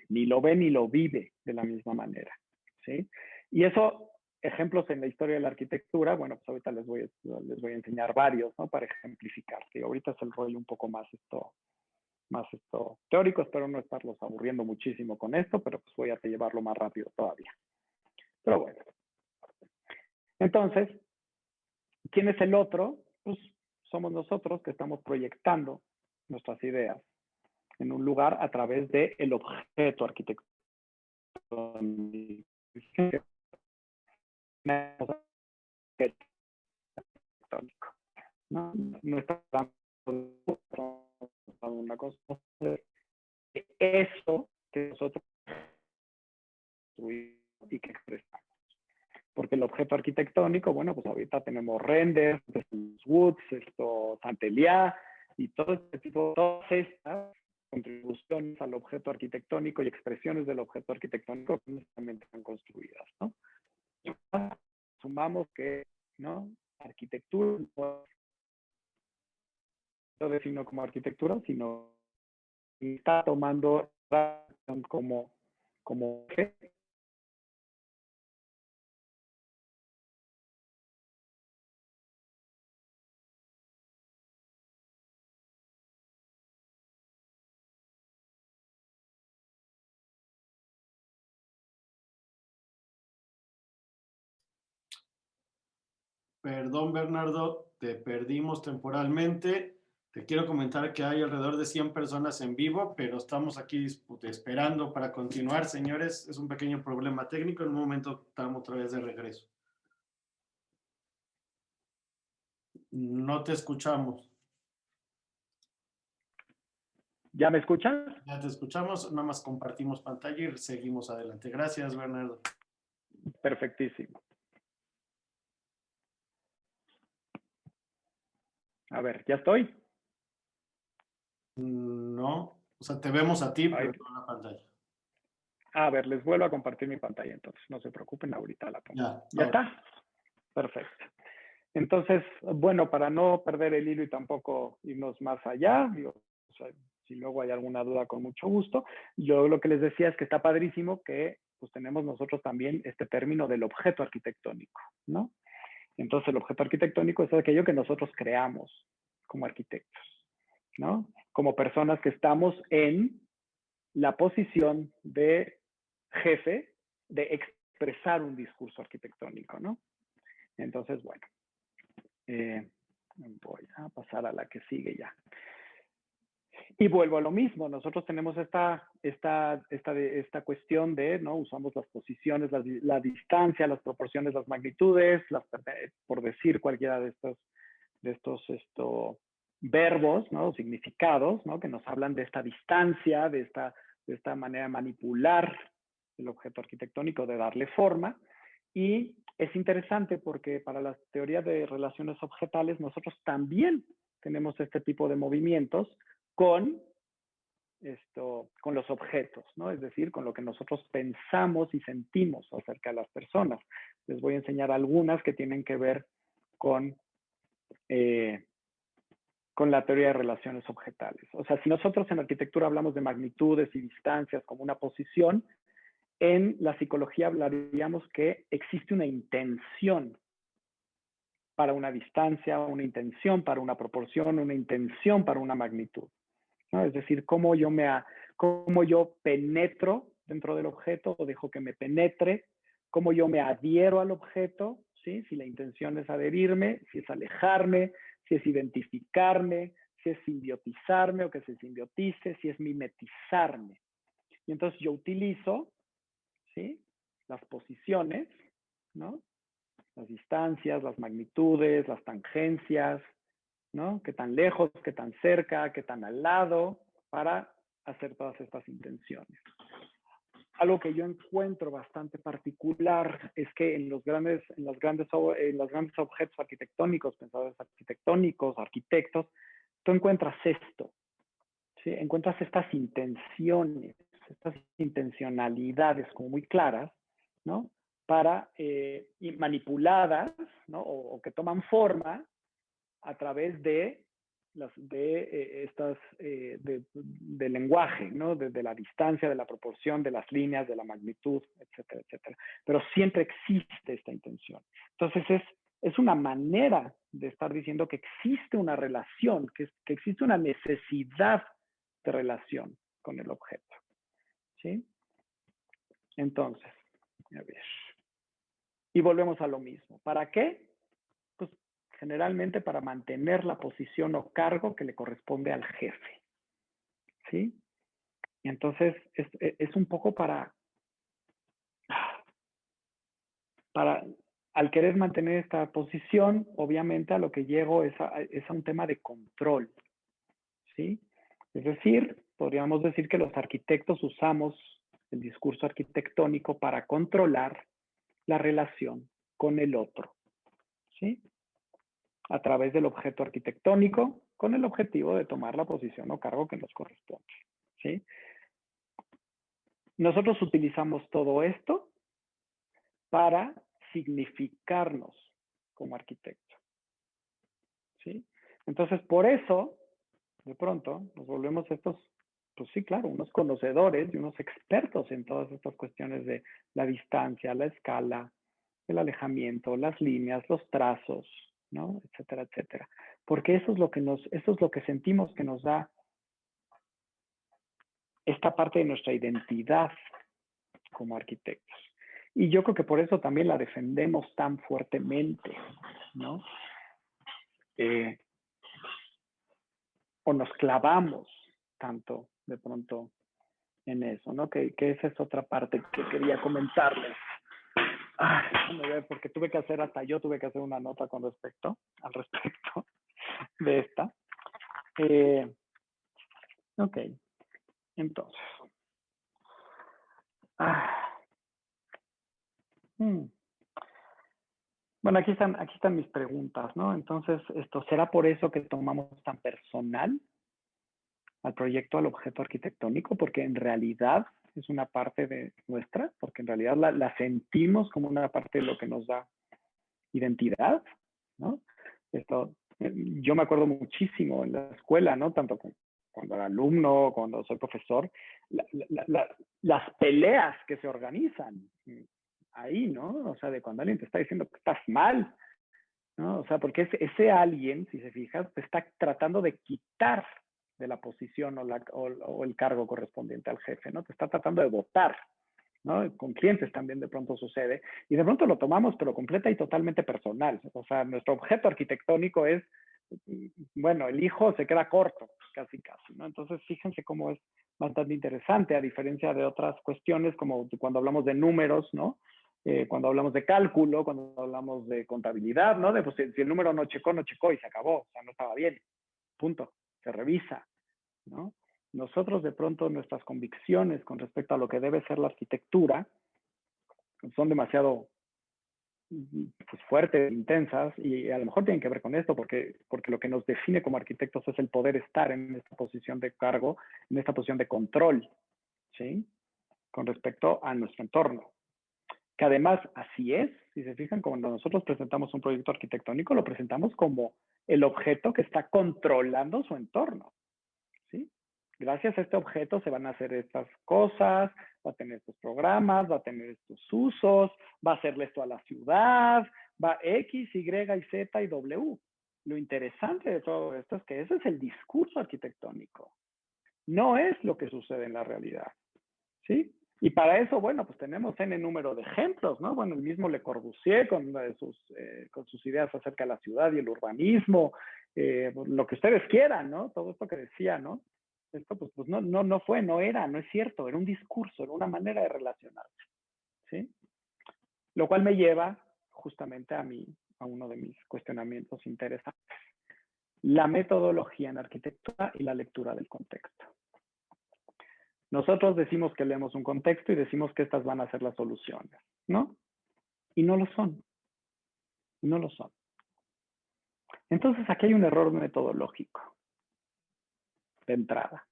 Speaker 2: ni lo ve ni lo vive de la misma manera, ¿sí? Y eso, ejemplos en la historia de la arquitectura, bueno, pues ahorita les voy a enseñar varios, ¿no? Para ejemplificar, que ahorita es el rollo un poco más teórico, espero no estarlos aburriendo muchísimo con esto, pero pues voy a llevarlo más rápido todavía. Pero bueno. Entonces, ¿quién es el otro? Pues somos nosotros que estamos proyectando nuestras ideas en un lugar a través del objeto arquitectónico. ¿No? No estamos una cosa, eso que nosotros construimos y que expresamos. Porque el objeto arquitectónico, bueno, pues ahorita tenemos renders, Woods, Santeliá y todo este tipo, todas estas contribuciones al objeto arquitectónico y expresiones del objeto arquitectónico que justamente están construidas, ¿no? Sumamos que, ¿no? Arquitectura no lo defino como arquitectura, sino que está tomando como objeto.
Speaker 1: Perdón, Bernardo, te perdimos temporalmente. Te quiero comentar que hay alrededor de 100 personas en vivo, pero estamos aquí esperando para continuar, señores. Es un pequeño problema técnico. En un momento estamos otra vez de regreso. No te escuchamos.
Speaker 2: ¿Ya me escuchan?
Speaker 1: Ya te escuchamos, nada más compartimos pantalla y seguimos adelante. Gracias, Bernardo.
Speaker 2: Perfectísimo. A ver, ¿ya estoy?
Speaker 1: No, o sea, te vemos a ti,
Speaker 2: Ahí.
Speaker 1: pero no en la pantalla.
Speaker 2: A ver, les vuelvo a compartir mi pantalla entonces, no se preocupen, ahorita la pongo. ¿Ya está? Perfecto. Entonces, bueno, para no perder el hilo y tampoco irnos más allá, digo, o sea, si luego hay alguna duda, con mucho gusto. Yo lo que les decía es que está padrísimo que pues tenemos nosotros también este término del objeto arquitectónico, ¿no? Entonces, el objeto arquitectónico es aquello que nosotros creamos como arquitectos, ¿no? Como personas que estamos en la posición de jefe de expresar un discurso arquitectónico, ¿no? Entonces, bueno, voy a pasar a la que sigue ya. Y vuelvo a lo mismo, nosotros tenemos esta cuestión de, ¿no? Usamos las posiciones, la distancia, las proporciones, las magnitudes, por decir cualquiera de estos verbos, ¿no? Significados, ¿no? Que nos hablan de esta distancia, de esta manera de manipular el objeto arquitectónico, de darle forma. Y es interesante porque para la teoría de relaciones objetales nosotros también tenemos este tipo de movimientos con los objetos, ¿no? Es decir, con lo que nosotros pensamos y sentimos acerca de las personas. Les voy a enseñar algunas que tienen que ver con la teoría de relaciones objetales. O sea, si nosotros en arquitectura hablamos de magnitudes y distancias como una posición, en la psicología hablaríamos que existe una intención para una distancia, una intención para una proporción, una intención para una magnitud, ¿no? Es decir, cómo yo penetro dentro del objeto o dejo que me penetre, cómo yo me adhiero al objeto, ¿sí? Si la intención es adherirme, si es alejarme, si es identificarme, si es simbiotizarme o que se simbiotice, si es mimetizarme. Y entonces yo utilizo, ¿sí? Las posiciones, ¿no? Las distancias, las magnitudes, las tangencias, ¿no? Qué tan lejos, qué tan cerca, qué tan al lado, para hacer todas estas intenciones. Algo que yo encuentro bastante particular es que en los grandes objetos arquitectónicos, pensadores arquitectónicos, arquitectos, tú encuentras esto, ¿sí? Encuentras estas intenciones, estas intencionalidades como muy claras, ¿no? y manipuladas, ¿no? O que toman forma a través de del lenguaje, ¿no? De la distancia, de la proporción, de las líneas, de la magnitud, etcétera, etcétera. Pero siempre existe esta intención. Entonces es una manera de estar diciendo que existe una relación, que existe una necesidad de relación con el objeto. ¿Sí? Entonces, a ver. Y volvemos a lo mismo. ¿Para qué? Pues generalmente para mantener la posición o cargo que le corresponde al jefe. ¿Sí? Y entonces es un poco al querer mantener esta posición, obviamente a lo que llego es a un tema de control. ¿Sí? Es decir, podríamos decir que los arquitectos usamos el discurso arquitectónico para controlar la relación con el otro. ¿Sí? A través del objeto arquitectónico con el objetivo de tomar la posición o cargo que nos corresponde. ¿Sí? Nosotros utilizamos todo esto para significarnos como arquitecto. ¿Sí? Entonces, por eso, de pronto, nos volvemos estos, pues sí, claro, unos conocedores y unos expertos en todas estas cuestiones de la distancia, la escala, el alejamiento, las líneas, los trazos, ¿no? Etcétera, etcétera. Porque eso es lo que sentimos que nos da esta parte de nuestra identidad como arquitectos. Y yo creo que por eso también la defendemos tan fuertemente, ¿no? O nos clavamos tanto de pronto en eso, ¿no? Que esa es otra parte que quería comentarles. Déjame ver, porque yo tuve que hacer una nota al respecto de esta. Ok, entonces. Bueno, aquí están mis preguntas, ¿no? Entonces, ¿será por eso que tomamos tan personal al proyecto, al objeto arquitectónico? Porque en realidad es una parte de nuestra, porque en realidad la sentimos como una parte de lo que nos da identidad, ¿no? Yo me acuerdo muchísimo en la escuela, ¿no? Tanto cuando era alumno, cuando soy profesor, las peleas que se organizan ahí, ¿no? O sea, de cuando alguien te está diciendo que estás mal, ¿no? O sea, porque ese alguien, si se fijas, te está tratando de quitar de la posición o el cargo correspondiente al jefe, ¿no? Te está tratando de votar, ¿no? Con clientes también de pronto sucede, y de pronto lo tomamos, pero completa y totalmente personal. O sea, nuestro objeto arquitectónico es, bueno, el hijo se queda corto, casi, ¿no? Entonces, fíjense cómo es bastante interesante, a diferencia de otras cuestiones, como cuando hablamos de números, ¿no? Cuando hablamos de cálculo, cuando hablamos de contabilidad, ¿no? Pues, si el número no checó y se acabó, o sea, no estaba bien, punto, se revisa, ¿no? Nosotros de pronto nuestras convicciones con respecto a lo que debe ser la arquitectura son demasiado pues, fuertes, intensas, y a lo mejor tienen que ver con esto, porque lo que nos define como arquitectos es el poder estar en esta posición de cargo, en esta posición de control, ¿sí? Con respecto a nuestro entorno. Que además así es, si se fijan, cuando nosotros presentamos un proyecto arquitectónico, lo presentamos como el objeto que está controlando su entorno, ¿sí? Gracias a este objeto se van a hacer estas cosas, va a tener estos programas, va a tener estos usos, va a hacerle esto a la ciudad, va X, Y, y Z y W. Lo interesante de todo esto es que ese es el discurso arquitectónico. No es lo que sucede en la realidad, ¿sí? Y para eso, bueno, pues tenemos N número de ejemplos, ¿no? Bueno, el mismo Le Corbusier con sus ideas acerca de la ciudad y el urbanismo, lo que ustedes quieran, ¿no? Todo esto que decía, ¿no? Esto pues no es cierto, era un discurso, era una manera de relacionarse, ¿sí? Lo cual me lleva justamente a uno de mis cuestionamientos interesantes. La metodología en arquitectura y la lectura del contexto. Nosotros decimos que leemos un contexto y decimos que estas van a ser las soluciones, ¿no? Y no lo son. No lo son. Entonces, aquí hay un error metodológico de entrada.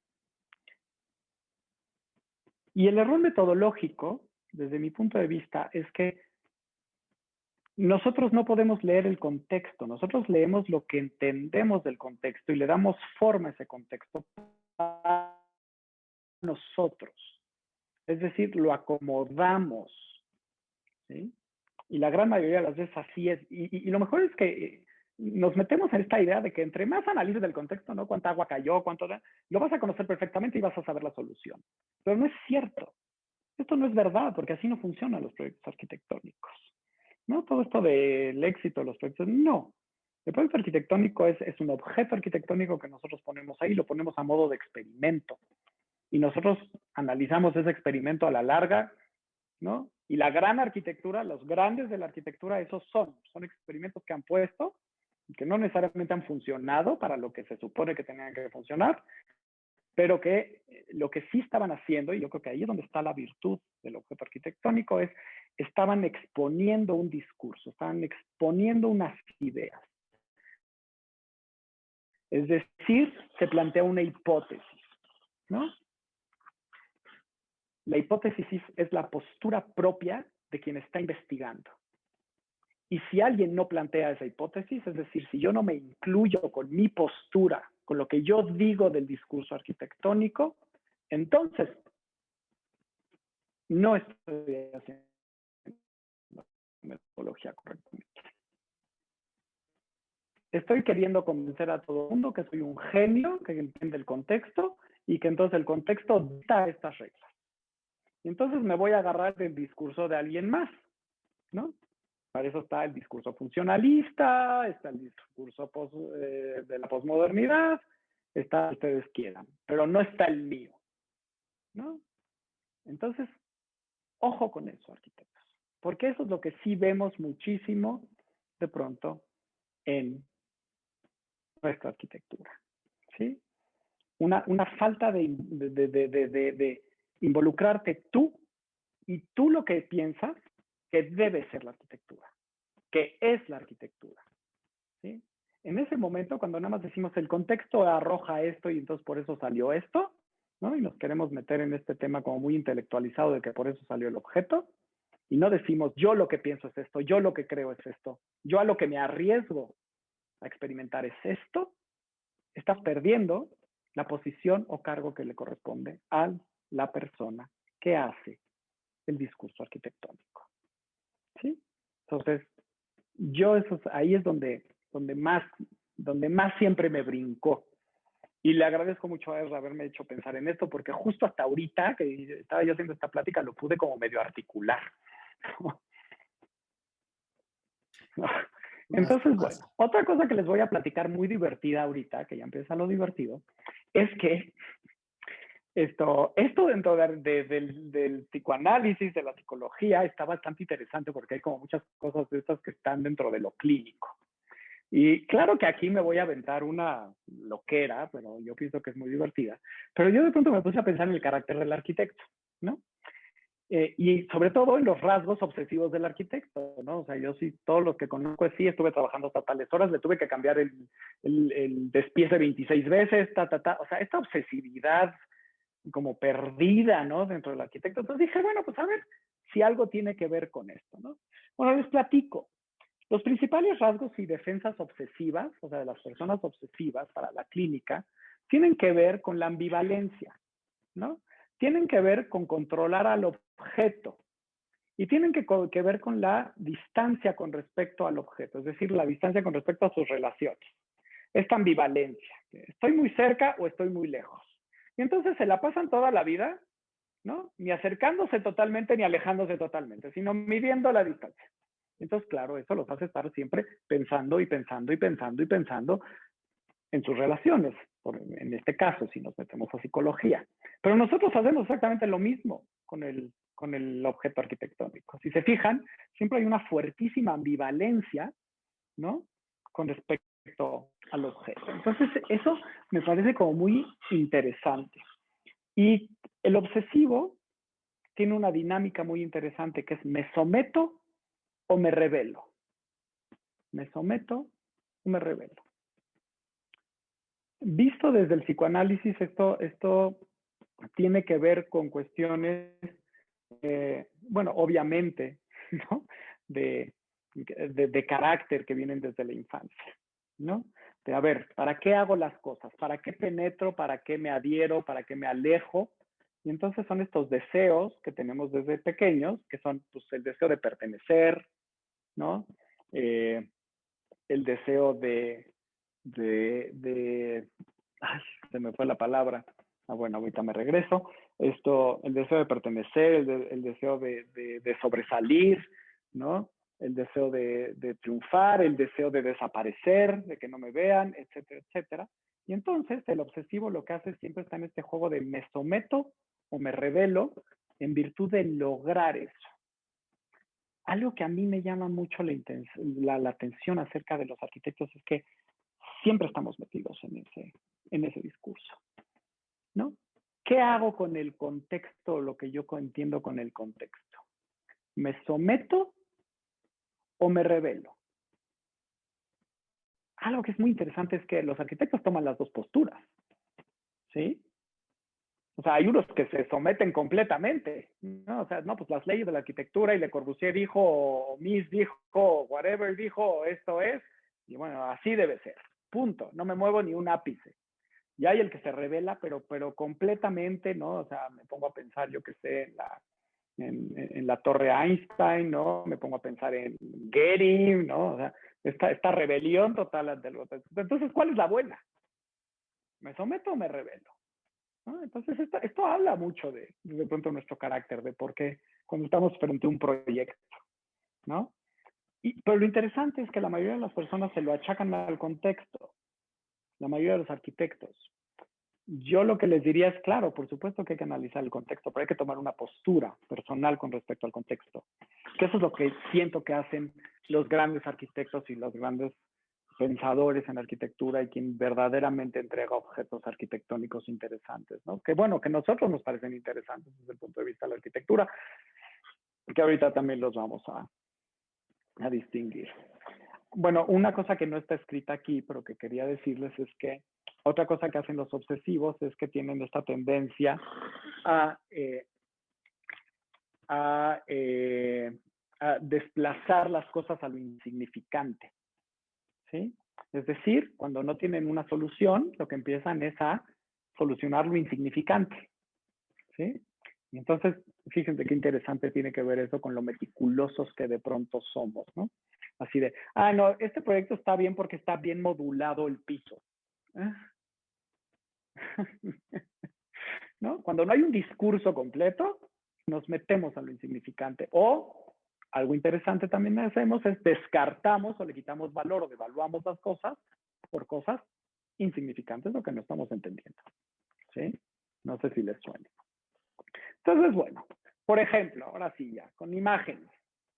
Speaker 2: Y el error metodológico, desde mi punto de vista, es que nosotros no podemos leer el contexto, nosotros leemos lo que entendemos del contexto y le damos forma a ese contexto para nosotros. Es decir, lo acomodamos, ¿sí? Y la gran mayoría de las veces así es. Y lo mejor es que nos metemos en esta idea de que entre más analices del contexto, ¿no? Cuánta agua cayó, lo vas a conocer perfectamente y vas a saber la solución. Pero no es cierto. Esto no es verdad, porque así no funcionan los proyectos arquitectónicos. ¿No? Todo esto del éxito de los proyectos, no. El proyecto arquitectónico es un objeto arquitectónico que nosotros ponemos ahí, lo ponemos a modo de experimento. Y nosotros analizamos ese experimento a la larga, ¿no? Y la gran arquitectura, los grandes de la arquitectura, esos son experimentos que han puesto y que no necesariamente han funcionado para lo que se supone que tenían que funcionar, pero que lo que sí estaban haciendo, y yo creo que ahí es donde está la virtud del objeto arquitectónico, es estaban exponiendo un discurso, estaban exponiendo unas ideas. Es decir, se plantea una hipótesis, ¿no? La hipótesis es la postura propia de quien está investigando. Y si alguien no plantea esa hipótesis, es decir, si yo no me incluyo con mi postura, con lo que yo digo del discurso arquitectónico, entonces no estoy haciendo metodología correctamente. Estoy queriendo convencer a todo el mundo que soy un genio, que entiende el contexto y que entonces el contexto da estas reglas. Y entonces me voy a agarrar del discurso de alguien más, ¿no? Para eso está el discurso funcionalista, está el discurso de la posmodernidad, está lo que ustedes quieran, pero no está el mío, ¿no? Entonces, ojo con eso, arquitectos, porque eso es lo que sí vemos muchísimo de pronto en nuestra arquitectura, ¿sí? Una falta de involucrarte tú y tú lo que piensas que debe ser la arquitectura, que es la arquitectura, ¿sí? En ese momento, cuando nada más decimos el contexto arroja esto y entonces por eso salió esto, ¿no? Y nos queremos meter en este tema como muy intelectualizado de que por eso salió el objeto, y no decimos yo lo que pienso es esto, yo lo que creo es esto, yo a lo que me arriesgo a experimentar es esto, estás perdiendo la posición o cargo que le corresponde a la persona que hace el discurso arquitectónico, ¿sí? Entonces, ahí es donde más siempre me brincó. Y le agradezco mucho a Ezra haberme hecho pensar en esto, porque justo hasta ahorita que estaba yo haciendo esta plática, lo pude como medio articular. Entonces, bueno, otra cosa que les voy a platicar muy divertida ahorita, que ya empieza lo divertido, es que esto dentro del psicoanálisis, de la psicología, está bastante interesante porque hay como muchas cosas de estas que están dentro de lo clínico. Y claro que aquí me voy a aventar una loquera, pero yo pienso que es muy divertida. Pero yo de pronto me puse a pensar en el carácter del arquitecto, ¿no? Y sobre todo en los rasgos obsesivos del arquitecto, ¿no? O sea, yo sí, todos los que conozco, sí, estuve trabajando hasta tales horas, le tuve que cambiar el despiece 26 veces, o sea, esta obsesividad como perdida, ¿no? Dentro del arquitecto. Entonces dije, bueno, pues a ver si algo tiene que ver con esto, ¿no? Bueno, les platico. Los principales rasgos y defensas obsesivas, o sea, de las personas obsesivas para la clínica, tienen que ver con la ambivalencia, ¿no? Tienen que ver con controlar al objeto y tienen que ver con la distancia con respecto al objeto, es decir, la distancia con respecto a sus relaciones. Esta ambivalencia, estoy muy cerca o estoy muy lejos. Y entonces se la pasan toda la vida, ¿no? Ni acercándose totalmente ni alejándose totalmente, sino midiendo la distancia. Entonces, claro, eso los hace estar siempre pensando y pensando y pensando y pensando en sus relaciones, en este caso, si nos metemos a psicología. Pero nosotros hacemos exactamente lo mismo con el objeto arquitectónico. Si se fijan, siempre hay una fuertísima ambivalencia, ¿no? Con respecto al objeto. Entonces, eso me parece como muy interesante. Y el obsesivo tiene una dinámica muy interesante que es me someto o me rebelo. Me someto o me rebelo. Visto desde el psicoanálisis, esto tiene que ver con cuestiones, bueno, obviamente, ¿no? de de carácter que vienen desde la infancia, ¿no? De, a ver, ¿para qué hago las cosas? ¿Para qué penetro? ¿Para qué me adhiero? ¿Para qué me alejo? Y entonces son estos deseos que tenemos desde pequeños, que son pues, el deseo de pertenecer, ¿no? El deseo ay, se me fue la palabra. Ah, bueno, ahorita me regreso. El deseo de pertenecer, el deseo de sobresalir, ¿no? El deseo de triunfar, el deseo de desaparecer, de que no me vean, etcétera, etcétera. Y entonces el obsesivo lo que hace siempre está en este juego de me someto o me rebelo en virtud de lograr eso. Algo que a mí me llama mucho la atención acerca de los arquitectos es que siempre estamos metidos en ese discurso, ¿no? ¿Qué hago con el contexto, lo que yo entiendo con el contexto? ¿Me someto o me rebelo? Algo que es muy interesante es que los arquitectos toman las dos posturas, ¿sí? O sea, hay unos que se someten completamente, ¿no? O sea, no, pues las leyes de la arquitectura y Le Corbusier dijo, o Mies dijo, whatever dijo, esto es, y bueno, así debe ser, punto, no me muevo ni un ápice. Y hay el que se revela, pero completamente, ¿no? O sea, me pongo a pensar, yo que sé, en la Torre Einstein, ¿no? Me pongo a pensar en Getty, ¿no? O sea, esta rebelión total ante el otro. Entonces, ¿cuál es la buena? ¿Me someto o me rebelo? ¿No? Entonces, esto habla mucho de pronto nuestro carácter, de por qué cuando estamos frente a un proyecto, ¿no? Pero lo interesante es que la mayoría de las personas se lo achacan al contexto, la mayoría de los arquitectos. Yo lo que les diría es, claro, por supuesto que hay que analizar el contexto, pero hay que tomar una postura personal con respecto al contexto. Que eso es lo que siento que hacen los grandes arquitectos y los grandes pensadores en arquitectura y quien verdaderamente entrega objetos arquitectónicos interesantes, ¿no? Que bueno, que nosotros nos parecen interesantes desde el punto de vista de la arquitectura, que ahorita también los vamos a distinguir. Bueno, una cosa que no está escrita aquí, pero que quería decirles es que otra cosa que hacen los obsesivos es que tienen esta tendencia a, a, a desplazar las cosas a lo insignificante, ¿sí? Es decir, cuando no tienen una solución, lo que empiezan es a solucionar lo insignificante, ¿sí? Y entonces, fíjense qué interesante tiene que ver eso con lo meticulosos que de pronto somos, ¿no? Así de, no, este proyecto está bien porque está bien modulado el piso. ¿No? Cuando no hay un discurso completo, nos metemos a lo insignificante. O algo interesante también hacemos es descartamos o le quitamos valor o devaluamos las cosas por cosas insignificantes, lo que no estamos entendiendo. ¿Sí? No sé si les suena. Entonces, bueno, por ejemplo, ahora sí ya, con imágenes.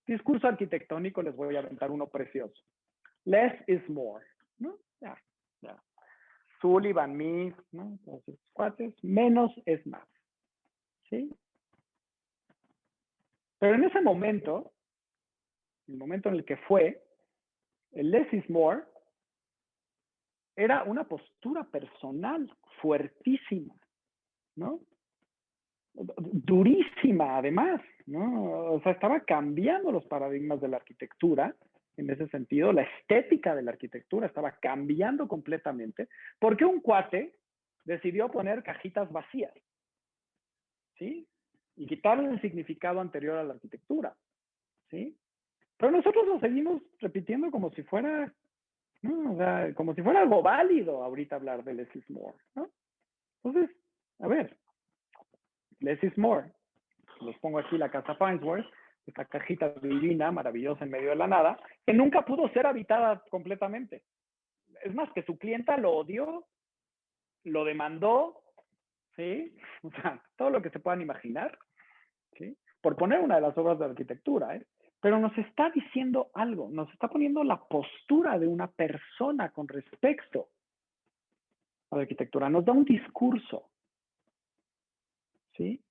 Speaker 2: Discurso arquitectónico, les voy a aventar uno precioso. Less is more, ¿no? Ya. Sullivan, Mies, ¿no? Entonces, cuates, menos es más, ¿sí? Pero en ese momento, el momento en el que fue, el less is more era una postura personal fuertísima, ¿no? Durísima, además, ¿no? O sea, estaba cambiando los paradigmas de la arquitectura en ese sentido, la estética de la arquitectura estaba cambiando completamente, porque un cuate decidió poner cajitas vacías, ¿sí? Y quitarle el significado anterior a la arquitectura, ¿sí? Pero nosotros lo seguimos repitiendo como si fuera, ¿no? O sea, como si fuera algo válido ahorita hablar de less is more, ¿no? Entonces, a ver, less is more. Les pongo aquí la casa Farnsworth, esta cajita divina, maravillosa en medio de la nada, que nunca pudo ser habitada completamente. Es más, que su clienta lo odió, lo demandó, ¿sí? O sea, todo lo que se puedan imaginar, ¿sí? Por poner una de las obras de arquitectura, ¿eh? Pero nos está diciendo algo, nos está poniendo la postura de una persona con respecto a la arquitectura, nos da un discurso, ¿sí?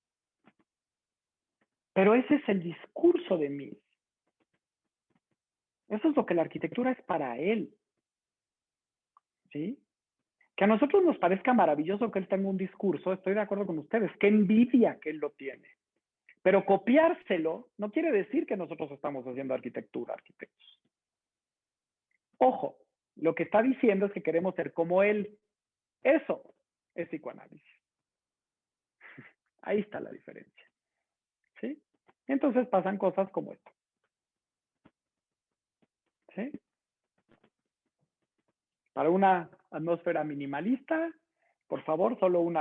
Speaker 2: Pero ese es el discurso de Mies. Eso es lo que la arquitectura es para él, ¿sí? Que a nosotros nos parezca maravilloso que él tenga un discurso, estoy de acuerdo con ustedes, qué envidia que él lo tiene. Pero copiárselo no quiere decir que nosotros estamos haciendo arquitectura, arquitectos. Ojo, lo que está diciendo es que queremos ser como él. Eso es psicoanálisis. Ahí está la diferencia. ¿Sí? Entonces pasan cosas como esto. ¿Sí? Para una atmósfera minimalista, por favor, solo una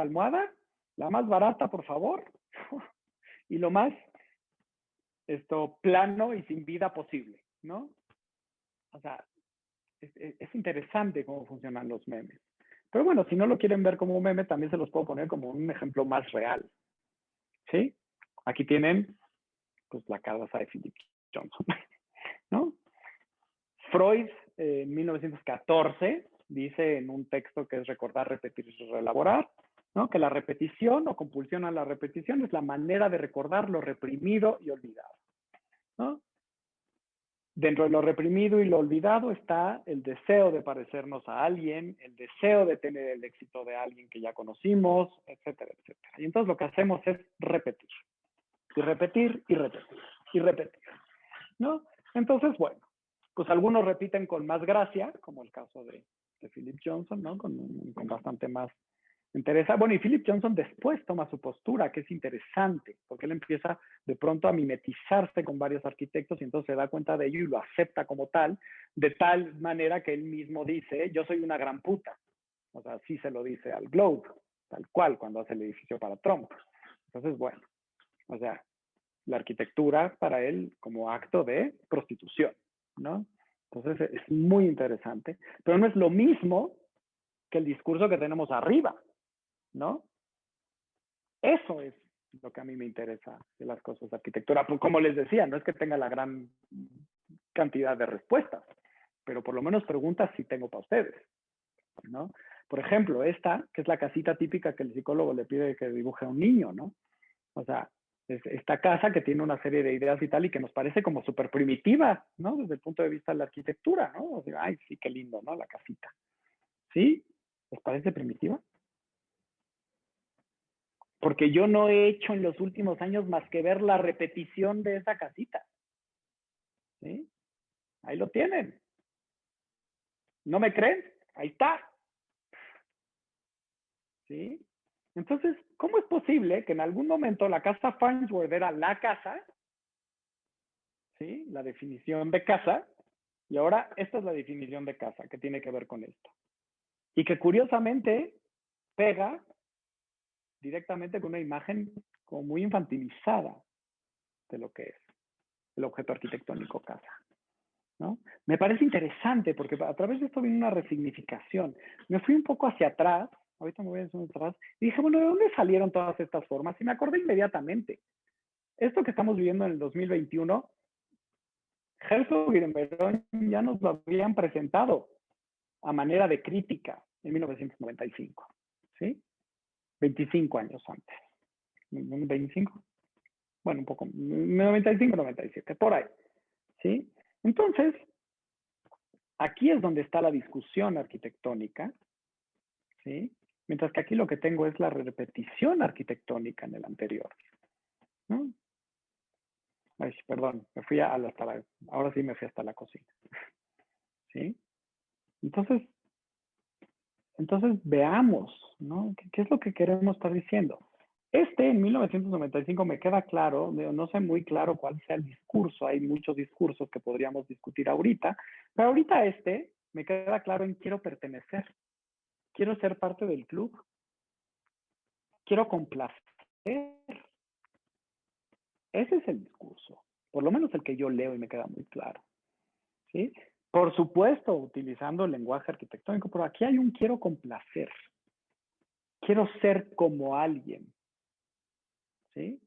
Speaker 2: almohada, la más barata, por favor, y lo más plano y sin vida posible, ¿no? O sea, es interesante cómo funcionan los memes. Pero bueno, si no lo quieren ver como un meme, también se los puedo poner como un ejemplo más real. ¿Sí? Aquí tienen, pues, la casa de Philip Johnson, ¿no? Freud, en 1914, dice en un texto que es Recordar, Repetir y Reelaborar, ¿no? Que la repetición o compulsión a la repetición es la manera de recordar lo reprimido y olvidado, ¿no? Dentro de lo reprimido y lo olvidado está el deseo de parecernos a alguien, el deseo de tener el éxito de alguien que ya conocimos, etcétera, etcétera. Y entonces lo que hacemos es repetir, y repetir, y repetir, y repetir, ¿no? Entonces, bueno, pues algunos repiten con más gracia, como el caso de Philip Johnson, ¿no? Con bastante más interesa. Bueno, y Philip Johnson después toma su postura, que es interesante, porque él empieza de pronto a mimetizarse con varios arquitectos y entonces se da cuenta de ello y lo acepta como tal, de tal manera que él mismo dice, yo soy una gran puta. O sea, así se lo dice al Globe, tal cual, cuando hace el edificio para Trump. Entonces, bueno, o sea, la arquitectura para él como acto de prostitución, ¿no? Entonces es muy interesante, pero no es lo mismo que el discurso que tenemos arriba, ¿no? Eso es lo que a mí me interesa de las cosas de arquitectura. Pues, como les decía, no es que tenga la gran cantidad de respuestas, pero por lo menos preguntas sí tengo para ustedes, ¿no? Por ejemplo, esta, que es la casita típica que el psicólogo le pide que dibuje a un niño, ¿no? O sea, es esta casa que tiene una serie de ideas y tal, y que nos parece como súper primitiva, ¿no? Desde el punto de vista de la arquitectura, ¿no? O sea, ay, sí, qué lindo, ¿no? La casita. ¿Sí? ¿Les parece primitiva? Porque yo no he hecho en los últimos años más que ver la repetición de esa casita. ¿Sí? Ahí lo tienen. ¿No me creen? Ahí está. ¿Sí? Entonces, ¿cómo es posible que en algún momento la casa Farnsworth era la casa? ¿Sí? La definición de casa. Y ahora esta es la definición de casa que tiene que ver con esto. Y que curiosamente pega directamente con una imagen como muy infantilizada de lo que es el objeto arquitectónico casa, ¿no? Me parece interesante porque a través de esto viene una resignificación. Me fui un poco hacia atrás, ahorita me voy a hacer atrás, y dije, bueno, ¿de dónde salieron todas estas formas? Y me acordé inmediatamente. Esto que estamos viviendo en el 2021, Herzog y Verón ya nos lo habían presentado a manera de crítica en 1995, ¿sí? 25 años antes. ¿25? Bueno, un poco, 95, 97, por ahí, ¿sí? Entonces, aquí es donde está la discusión arquitectónica, ¿sí? Mientras que aquí lo que tengo es la repetición arquitectónica en el anterior, ¿no? Ay, perdón, me fui hasta la, ahora sí me fui hasta la cocina, ¿sí? Entonces veamos, ¿no? ¿Qué es lo que queremos estar diciendo? En 1995 me queda claro, no sé muy claro cuál sea el discurso, hay muchos discursos que podríamos discutir ahorita, pero ahorita me queda claro en quiero pertenecer, quiero ser parte del club, quiero complacer. Ese es el discurso, por lo menos el que yo leo y me queda muy claro, ¿sí? Por supuesto, utilizando el lenguaje arquitectónico, pero aquí hay un quiero complacer, quiero ser como alguien, ¿sí?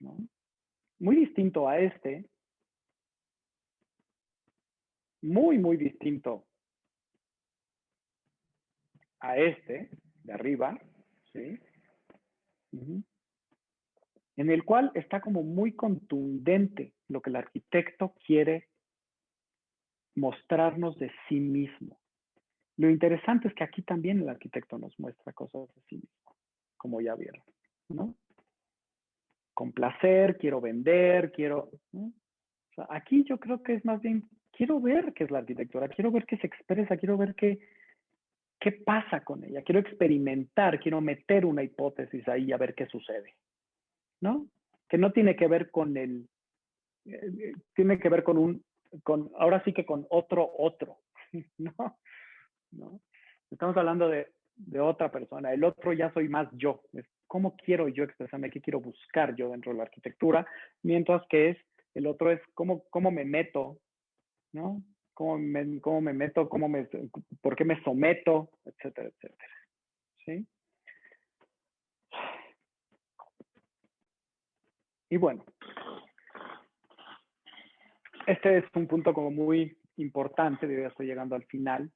Speaker 2: ¿No? Muy distinto a muy, muy distinto a de arriba, ¿sí? En el cual está como muy contundente lo que el arquitecto quiere mostrarnos de sí mismo. Lo interesante es que aquí también el arquitecto nos muestra cosas de sí mismo, como ya vieron, ¿no? complacer, quiero vender, ¿no? O sea, aquí yo creo que es más bien, quiero ver qué es la arquitectura, quiero ver qué se expresa, quiero ver qué pasa con ella, quiero experimentar, quiero meter una hipótesis ahí y a ver qué sucede, ¿no? Que no tiene que ver con tiene que ver ahora sí que con otro, ¿no? ¿No? Estamos hablando de otra persona, el otro ya soy más yo, es cómo quiero yo expresarme, qué quiero buscar yo dentro de la arquitectura, mientras que el otro es cómo me meto, ¿no? Cómo me meto, por qué me someto, etcétera, etcétera, ¿sí? Y bueno, este es un punto como muy importante, ya estoy llegando al final,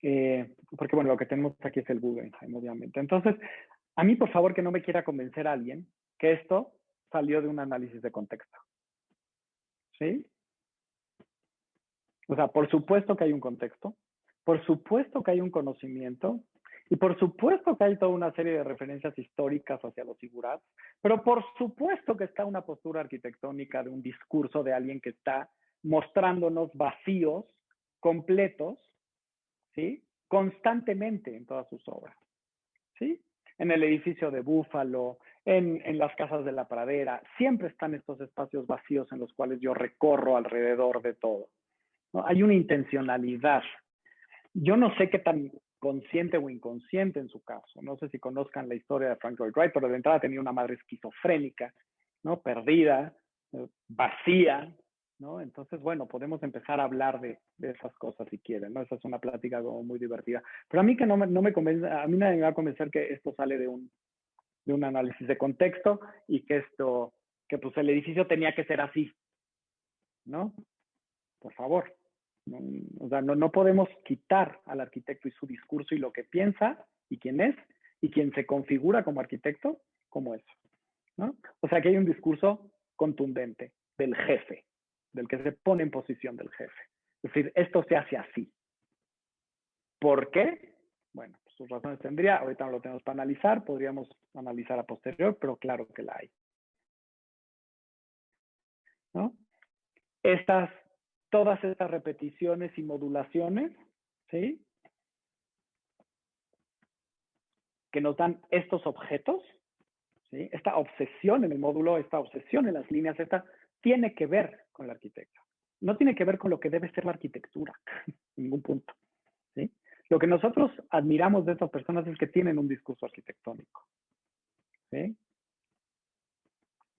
Speaker 2: porque bueno, lo que tenemos aquí es el Guggenheim, obviamente. Entonces, a mí, por favor, que no me quiera convencer a alguien que esto salió de un análisis de contexto, ¿sí? O sea, por supuesto que hay un contexto, por supuesto que hay un conocimiento, y por supuesto que hay toda una serie de referencias históricas hacia los figurados, pero por supuesto que está una postura arquitectónica de un discurso de alguien que está mostrándonos vacíos completos, ¿sí? Constantemente en todas sus obras, ¿sí? En el edificio de Búfalo, en las casas de la pradera, siempre están estos espacios vacíos en los cuales yo recorro alrededor de todo, ¿no? Hay una intencionalidad. Yo no sé qué tan consciente o inconsciente en su caso. No sé si conozcan la historia de Frank Lloyd Wright, pero de entrada tenía una madre esquizofrénica, ¿no? Perdida, vacía, ¿no? Entonces, bueno, podemos empezar a hablar de esas cosas si quieren, ¿no? Esa es una plática como muy divertida. Pero a mí que no me convence, a mí nadie me va a convencer que esto sale de un análisis de contexto y que pues el edificio tenía que ser así, ¿no? Por favor. No, o sea, no podemos quitar al arquitecto y su discurso y lo que piensa y quién es y quién se configura como arquitecto como eso, ¿no? O sea, que hay un discurso contundente del jefe, del que se pone en posición del jefe. Es decir, esto se hace así. ¿Por qué? Bueno, pues sus razones tendría, ahorita no lo tenemos para analizar, podríamos analizar a posterior, pero claro que la hay, ¿no? Todas estas repeticiones y modulaciones, ¿sí? Que nos dan estos objetos, ¿sí? Esta obsesión en el módulo, esta obsesión en las líneas, tiene que ver con la arquitectura. No tiene que ver con lo que debe ser la arquitectura, en ningún punto, ¿sí? Lo que nosotros admiramos de estas personas es que tienen un discurso arquitectónico, ¿sí?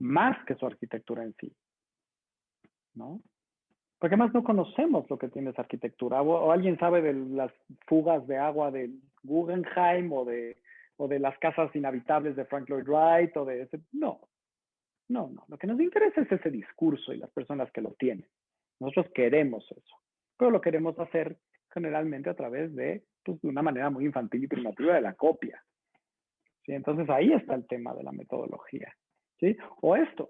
Speaker 2: Más que su arquitectura en sí, ¿no? Porque además no conocemos lo que tiene esa arquitectura. O alguien sabe de las fugas de agua del Guggenheim o de las casas inhabitables de Frank Lloyd Wright o de ese. No. Lo que nos interesa es ese discurso y las personas que lo tienen. Nosotros queremos eso, pero lo queremos hacer generalmente a través pues, de una manera muy infantil y primitiva de la copia. ¿Sí? Entonces ahí está el tema de la metodología. ¿Sí? O esta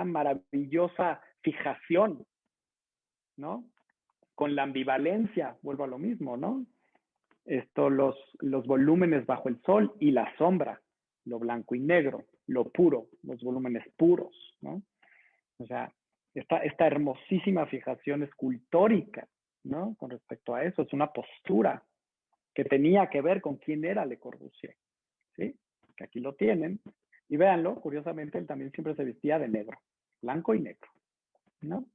Speaker 2: maravillosa fijación, ¿no? Con la ambivalencia, vuelvo a lo mismo, ¿no? Los volúmenes bajo el sol y la sombra, lo blanco y negro, lo puro, los volúmenes puros, ¿no? O sea, esta hermosísima fijación escultórica, ¿no? Con respecto a eso, es una postura que tenía que ver con quién era Le Corbusier, ¿sí? Que aquí lo tienen. Y véanlo, curiosamente, él también siempre se vestía de negro, blanco y negro, ¿no?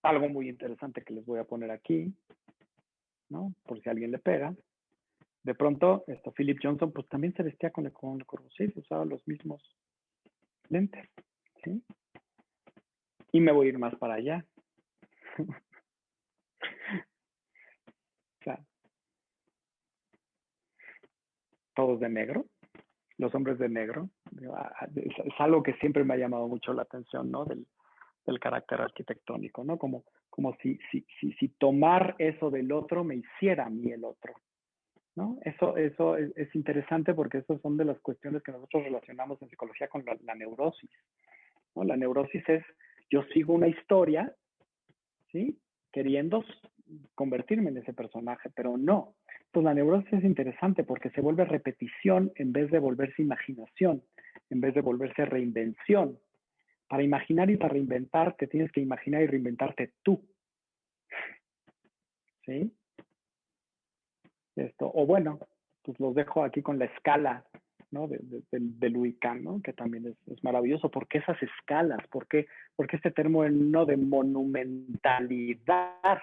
Speaker 2: Algo muy interesante que les voy a poner aquí, ¿no? Por si a alguien le pega. De pronto, Philip Johnson, pues también se vestía con Le Corbusier, usaba los mismos lentes, ¿sí? Y me voy a ir más para allá. O sea, todos de negro, los hombres de negro. Es algo que siempre me ha llamado mucho la atención, ¿no? Del carácter arquitectónico, ¿no? Como si tomar eso del otro me hiciera a mí el otro, ¿no? Eso es interesante porque esas son de las cuestiones que nosotros relacionamos en psicología con la neurosis, ¿no? La neurosis es, yo sigo una historia, ¿sí? Queriendo convertirme en ese personaje, pero no. Pues la neurosis es interesante porque se vuelve repetición en vez de volverse imaginación, en vez de volverse reinvención. Para imaginar y para reinventarte, tienes que imaginar y reinventarte tú. ¿Sí? Esto, o bueno, pues los dejo aquí con la escala, ¿no? Del UICAM, ¿no? Que también es maravilloso. ¿Por qué esas escalas? ¿Por qué este término de monumentalidad?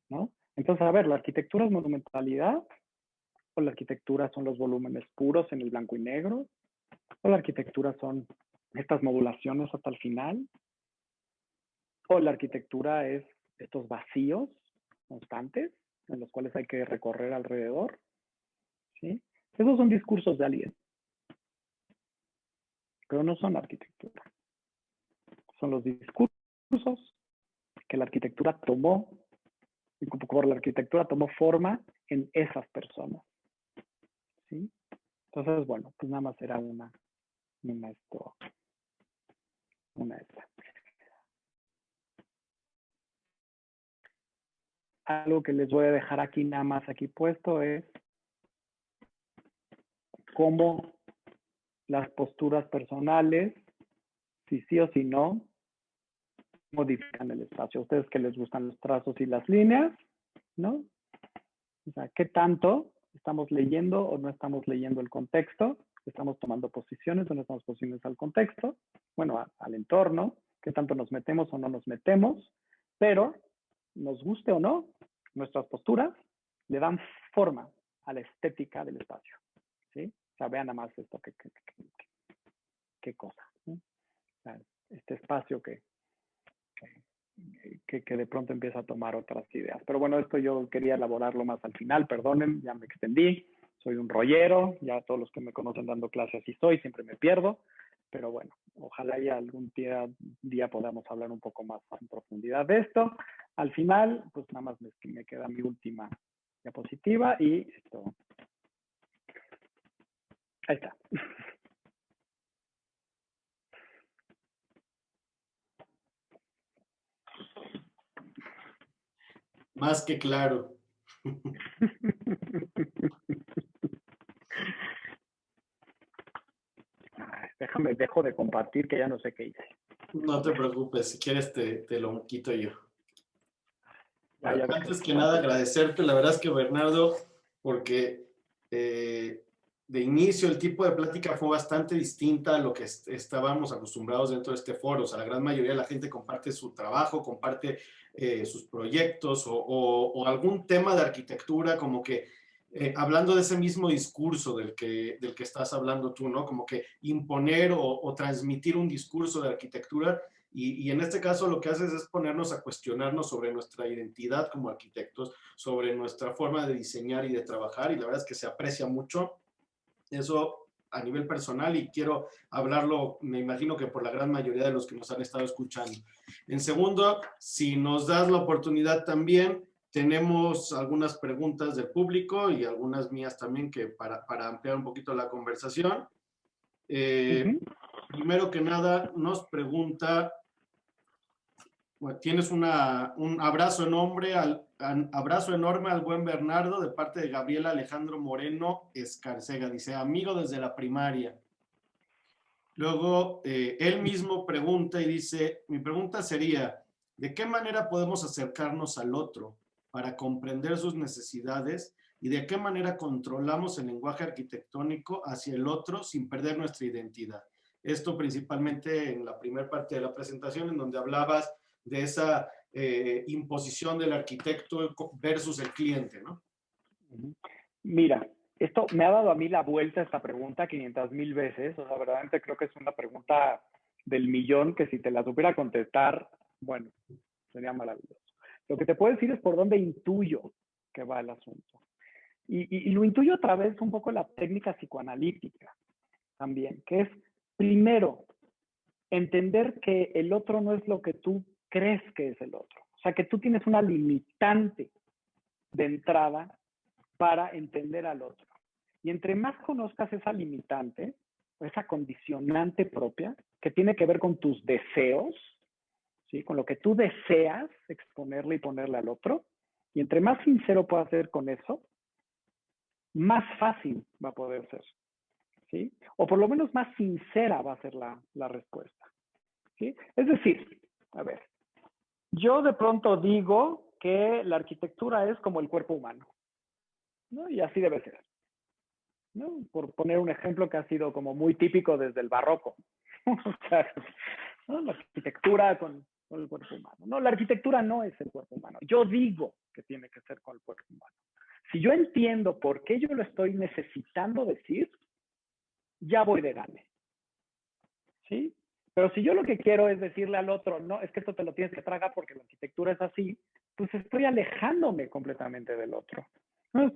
Speaker 2: ¿No? Entonces, a ver, ¿la arquitectura es monumentalidad? ¿O la arquitectura son los volúmenes puros en el blanco y negro? ¿O la arquitectura son estas modulaciones hasta el final? ¿O la arquitectura es estos vacíos constantes en los cuales hay que recorrer alrededor? ¿Sí? Esos son discursos de alguien, pero no son arquitectura. Son los discursos que la arquitectura tomó, y por la arquitectura tomó forma en esas personas. ¿Sí? Entonces, bueno, pues nada más era una esta. Algo que les voy a dejar aquí nada más aquí puesto es cómo las posturas personales, si sí o si no, modifican el espacio. A ustedes que les gustan los trazos y las líneas, ¿no? O sea, ¿qué tanto estamos leyendo o no estamos leyendo el contexto? ¿Estamos tomando posiciones o no estamos posiciones al contexto? Bueno, al entorno. ¿Qué tanto nos metemos o no nos metemos? Pero, nos guste o no, nuestras posturas le dan forma a la estética del espacio. ¿Sí? O sea, vean nada más esto, qué cosa. ¿Sí? O sea, este espacio que de pronto empieza a tomar otras ideas. Pero bueno, esto yo quería elaborarlo más al final, perdonen, ya me extendí, soy un rollero, ya todos los que me conocen dando clases así soy, siempre me pierdo, pero bueno, ojalá ya algún día podamos hablar un poco más en profundidad de esto. Al final, pues nada más me queda mi última diapositiva y esto. Ahí está.
Speaker 1: Más que claro.
Speaker 2: Dejo de compartir que ya no sé qué hice.
Speaker 1: No te preocupes, si quieres te lo quito yo.
Speaker 2: Ya
Speaker 1: Antes que nada, agradecerte, la verdad es que Bernardo, porque de inicio el tipo de plática fue bastante distinta a lo que estábamos acostumbrados dentro de este foro. O sea, la gran mayoría de la gente comparte su trabajo, comparte sus proyectos o algún tema de arquitectura, como que hablando de ese mismo discurso del que estás hablando tú, ¿no? Como que imponer o transmitir un discurso de arquitectura. Y en este caso lo que haces es ponernos a cuestionarnos sobre nuestra identidad como arquitectos, sobre nuestra forma de diseñar y de trabajar, y la verdad es que se aprecia mucho eso a nivel personal y quiero hablarlo, me imagino que por la gran mayoría de los que nos han estado escuchando. En segundo, si nos das la oportunidad también, tenemos algunas preguntas del público y algunas mías también que para ampliar un poquito la conversación. Primero que nada, nos pregunta, bueno, tienes un abrazo enorme al buen Bernardo de parte de Gabriel Alejandro Moreno Escarcega. Dice, amigo desde la primaria. Luego, él mismo pregunta y dice, mi pregunta sería, ¿de qué manera podemos acercarnos al otro para comprender sus necesidades y de qué manera controlamos el lenguaje arquitectónico hacia el otro sin perder nuestra identidad? Esto principalmente en la primera parte de la presentación, en donde hablabas de esa imposición del arquitecto versus el cliente, ¿no?
Speaker 2: Mira, esto me ha dado a mí la vuelta esta pregunta 500,000 veces. O sea, verdaderamente creo que es una pregunta del millón que si te la supiera contestar, bueno, sería maravilloso. Lo que te puedo decir es por dónde intuyo que va el asunto. Y lo intuyo a través un poco de la técnica psicoanalítica también, que es, primero, entender que el otro no es lo que tú crees que es el otro. O sea, que tú tienes una limitante de entrada para entender al otro. Y entre más conozcas esa limitante, esa condicionante propia, que tiene que ver con tus deseos, ¿sí? Con lo que tú deseas exponerle y ponerle al otro, y entre más sincero puedas ser con eso, más fácil va a poder ser, ¿sí? O por lo menos más sincera va a ser la respuesta, ¿sí? Es decir, a ver, yo de pronto digo que la arquitectura es como el cuerpo humano, ¿no? Y así debe ser, ¿no? Por poner un ejemplo que ha sido como muy típico desde el barroco. O sea, ¿no? La arquitectura con el cuerpo humano. No, la arquitectura no es el cuerpo humano. Yo digo que tiene que ser con el cuerpo humano. Si yo entiendo por qué yo lo estoy necesitando decir, ya voy de gane, ¿sí? Pero si yo lo que quiero es decirle al otro, no, es que esto te lo tienes que tragar porque la arquitectura es así, pues estoy alejándome completamente del otro. ¿No?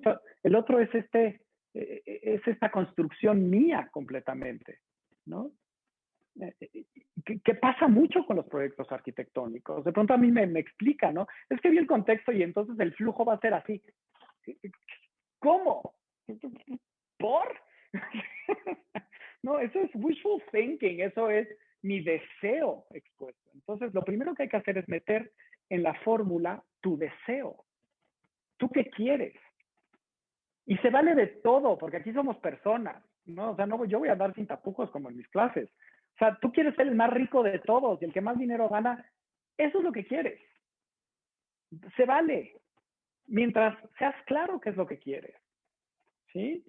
Speaker 2: El otro es esta construcción mía completamente, ¿no? Que pasa mucho con los proyectos arquitectónicos. De pronto a mí me explica, ¿no? Es que vi el contexto y entonces el flujo va a ser así. ¿Cómo? ¿Por? No, eso es wishful thinking, eso es mi deseo expuesto. Entonces, lo primero que hay que hacer es meter en la fórmula tu deseo. ¿Tú qué quieres? Y se vale de todo, porque aquí somos personas, ¿no? O sea, no, yo voy a andar sin tapujos como en mis clases. O sea, tú quieres ser el más rico de todos y el que más dinero gana. Eso es lo que quieres. Se vale. Mientras seas claro qué es lo que quieres. ¿Sí?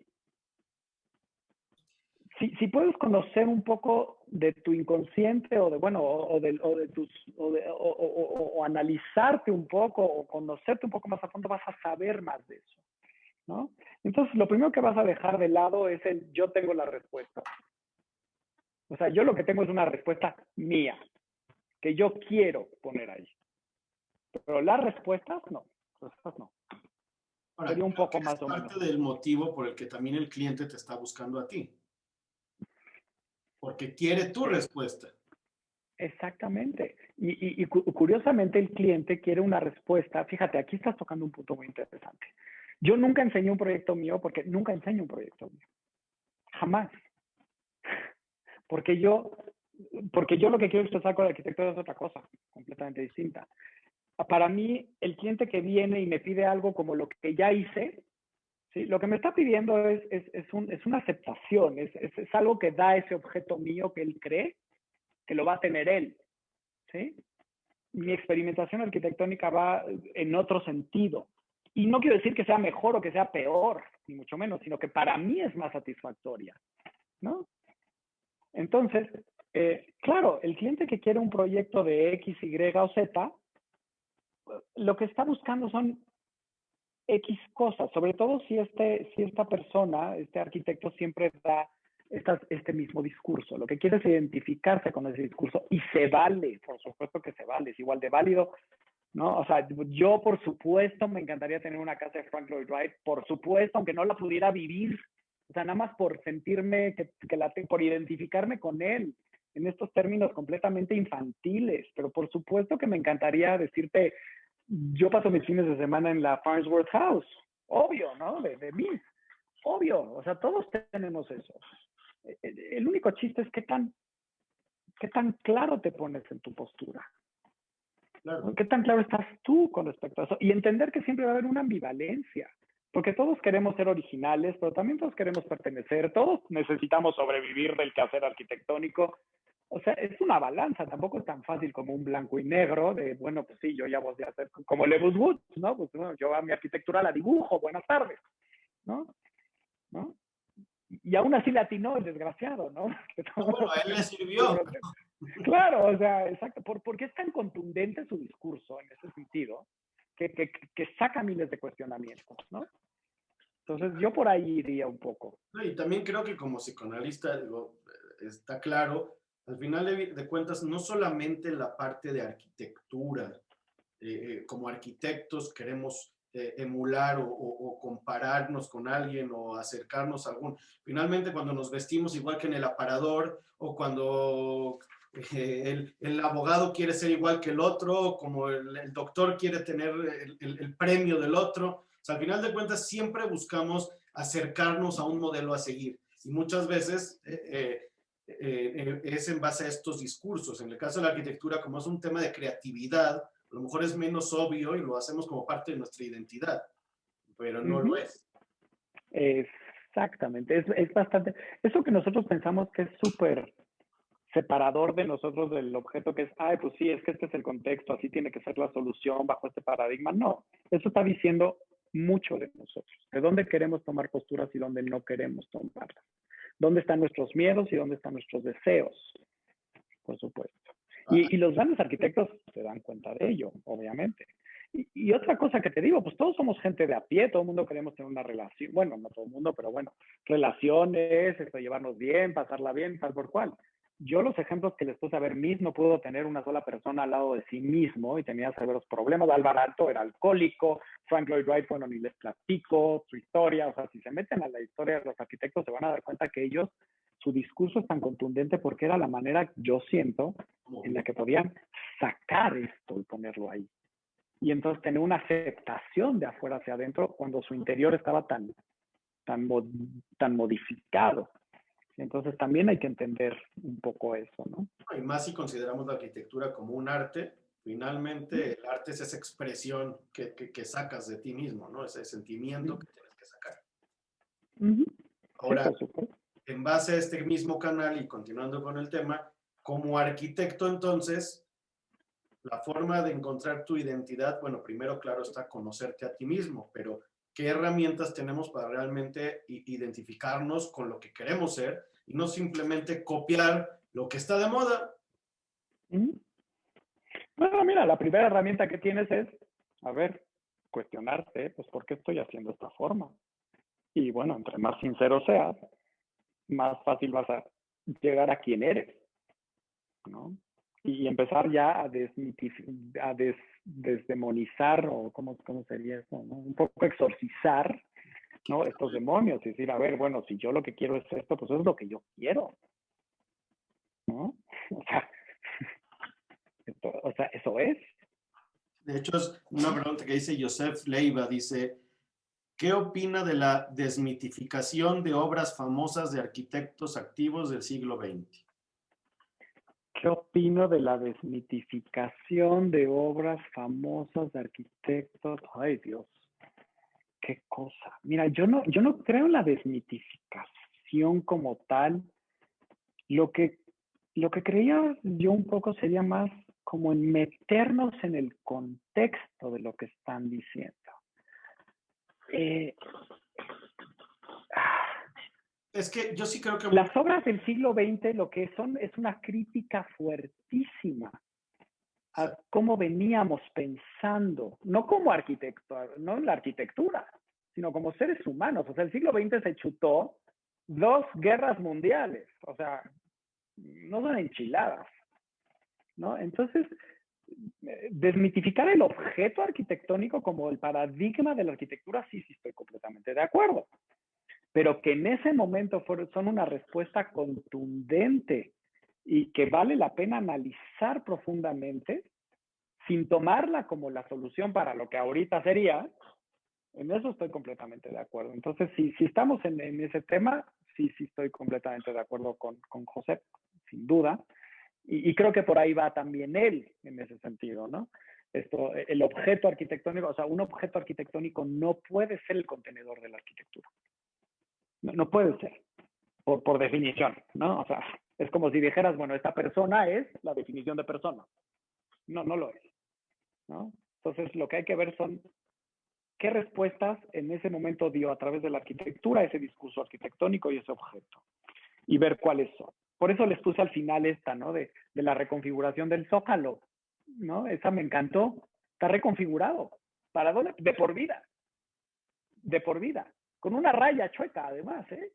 Speaker 2: Si puedes conocer un poco de tu inconsciente o de, bueno, o analizarte un poco o conocerte un poco más a fondo, vas a saber más de eso, ¿no? Entonces, lo primero que vas a dejar de lado es el yo tengo la respuesta. O sea, yo lo que tengo es una respuesta mía, que yo quiero poner ahí. Pero las respuestas, no. Respuestas no.
Speaker 1: Ahora,
Speaker 2: Sería un
Speaker 1: creo
Speaker 2: poco
Speaker 1: que es
Speaker 2: más o menos.
Speaker 1: parte del motivo por el que también el cliente te está buscando a ti, porque quiere tu respuesta.
Speaker 2: Exactamente. Y curiosamente el cliente quiere una respuesta. Fíjate, aquí estás tocando un punto muy interesante. Yo nunca enseñé un proyecto mío porque nunca enseño un proyecto mío. Jamás. Porque yo, porque yo lo que quiero expresar con el arquitecto es otra cosa, completamente distinta. Para mí, el cliente que viene y me pide algo como lo que ya hice, ¿sí? Lo que me está pidiendo es una aceptación, es algo que da ese objeto mío que él cree que lo va a tener él. ¿Sí? Mi experimentación arquitectónica va en otro sentido. Y no quiero decir que sea mejor o que sea peor, ni mucho menos, sino que para mí es más satisfactoria, ¿no? Entonces, claro, el cliente que quiere un proyecto de X, Y o Z, lo que está buscando son X cosas, sobre todo si esta persona, este arquitecto siempre da este mismo discurso. Lo que quiere es identificarse con ese discurso y se vale, por supuesto que se vale, es igual de válido, ¿no? O sea, yo por supuesto me encantaría tener una casa de Frank Lloyd Wright, por supuesto, aunque no la pudiera vivir, o sea, nada más por sentirme, por identificarme con él en estos términos completamente infantiles, pero por supuesto que me encantaría decirte, yo paso mis fines de semana en la Farnsworth House, obvio, ¿no? De mí, obvio, o sea, todos tenemos eso. El único chiste es qué tan claro te pones en tu postura.
Speaker 1: Claro.
Speaker 2: ¿Qué tan claro estás tú con respecto a eso? Y entender que siempre va a haber una ambivalencia, porque todos queremos ser originales, pero también todos queremos pertenecer, todos necesitamos sobrevivir del quehacer arquitectónico. O sea, es una balanza, tampoco es tan fácil como un blanco y negro de, bueno, pues sí, yo ya voy a hacer como Lewis Woods, ¿no? Pues bueno, yo a mi arquitectura la dibujo, buenas tardes, ¿no? ¿No? Y aún así le atinó el desgraciado, ¿no?
Speaker 1: No, bueno, a él le sirvió.
Speaker 2: Claro, o sea, exacto. Porque es tan contundente su discurso en ese sentido que saca miles de cuestionamientos, ¿no? Entonces, yo por ahí iría un poco.
Speaker 1: No, y también creo que como psicoanalista, digo, está claro, al final de cuentas, no solamente la parte de arquitectura, como arquitectos queremos emular o compararnos con alguien o acercarnos a algún. Finalmente, cuando nos vestimos igual que en el aparador o cuando el abogado quiere ser igual que el otro, como el doctor quiere tener el premio del otro, o sea, al final de cuentas siempre buscamos acercarnos a un modelo a seguir y muchas veces es en base a estos discursos. En el caso de la arquitectura, como es un tema de creatividad, a lo mejor es menos obvio y lo hacemos como parte de nuestra identidad, pero no lo es.
Speaker 2: Exactamente, es bastante, eso que nosotros pensamos que es súper separador de nosotros del objeto, que es, ay, pues sí, es que este es el contexto, así tiene que ser la solución bajo este paradigma. No, eso está diciendo mucho de nosotros, de dónde queremos tomar posturas y dónde no queremos tomarlas, dónde están nuestros miedos y dónde están nuestros deseos, por supuesto. Y los grandes arquitectos se dan cuenta de ello, obviamente. Y otra cosa que te digo, pues todos somos gente de a pie, todo el mundo queremos tener una relación, bueno, no todo el mundo, pero bueno, relaciones, llevarnos bien, pasarla bien, tal por cual. Yo los ejemplos que les puse a ver, Miss no pudo tener una sola persona al lado de sí mismo y tenía severos problemas. Alvarado era alcohólico, Frank Lloyd Wright, bueno, ni les platico su historia. O sea, si se meten a la historia de los arquitectos se van a dar cuenta que ellos, su discurso es tan contundente porque era la manera, yo siento, en la que podían sacar esto y ponerlo ahí. Y entonces tener una aceptación de afuera hacia adentro cuando su interior estaba tan modificado. Entonces también hay que entender un poco eso, ¿no?
Speaker 1: Y más si consideramos la arquitectura como un arte, finalmente el arte es esa expresión que sacas de ti mismo, ¿no? Ese sentimiento que tienes que sacar. Ahora,
Speaker 2: sí,
Speaker 1: en base a este mismo canal y continuando con el tema, como arquitecto entonces, la forma de encontrar tu identidad, bueno, primero, claro, está conocerte a ti mismo, pero ¿qué herramientas tenemos para realmente identificarnos con lo que queremos ser y no simplemente copiar lo que está de moda?
Speaker 2: Bueno, mira, la primera herramienta que tienes es, a ver, cuestionarte, pues, ¿por qué estoy haciendo esta forma? Y bueno, entre más sincero seas, más fácil vas a llegar a quién eres, ¿no? Y empezar ya a desdemonizar, o ¿cómo sería eso? ¿No? Un poco exorcizar, ¿no? Estos demonios y decir, a ver, bueno, si yo lo que quiero es esto, pues eso es lo que yo quiero, ¿no? O sea, eso es.
Speaker 1: De hecho, es una pregunta que dice Joseph Leiva, dice, ¿qué opina de la desmitificación de obras famosas de arquitectos activos del siglo XX?
Speaker 2: ¿Qué opino de la desmitificación de obras famosas de arquitectos? Ay, Dios, qué cosa. Mira, yo no creo en la desmitificación como tal. Lo que creía yo un poco sería más como en meternos en el contexto de lo que están diciendo.
Speaker 1: Es que yo sí creo que...
Speaker 2: Las obras del siglo XX lo que son es una crítica fuertísima a cómo veníamos pensando, no como arquitecto, no en la arquitectura, sino como seres humanos. O sea, el siglo XX se chutó 2 guerras mundiales. O sea, no son enchiladas, ¿no? Entonces, desmitificar el objeto arquitectónico como el paradigma de la arquitectura, sí estoy completamente de acuerdo. Pero que en ese momento son una respuesta contundente y que vale la pena analizar profundamente sin tomarla como la solución para lo que ahorita sería, en eso estoy completamente de acuerdo. Entonces, si estamos en ese tema, sí estoy completamente de acuerdo con José, sin duda. Y creo que por ahí va también él en ese sentido, ¿no? El objeto arquitectónico, o sea, un objeto arquitectónico no puede ser el contenedor de la arquitectura. No puede ser, por definición, ¿no? O sea, es como si dijeras, bueno, esta persona es la definición de persona. No lo es, ¿no? Entonces, lo que hay que ver son qué respuestas en ese momento dio a través de la arquitectura ese discurso arquitectónico y ese objeto, y ver cuáles son. Por eso les puse al final esta, ¿no? De la reconfiguración del Zócalo, ¿no? Esa me encantó. Está reconfigurado. ¿Para dónde? De por vida. De por vida. Con una raya chueca, además, ¿eh?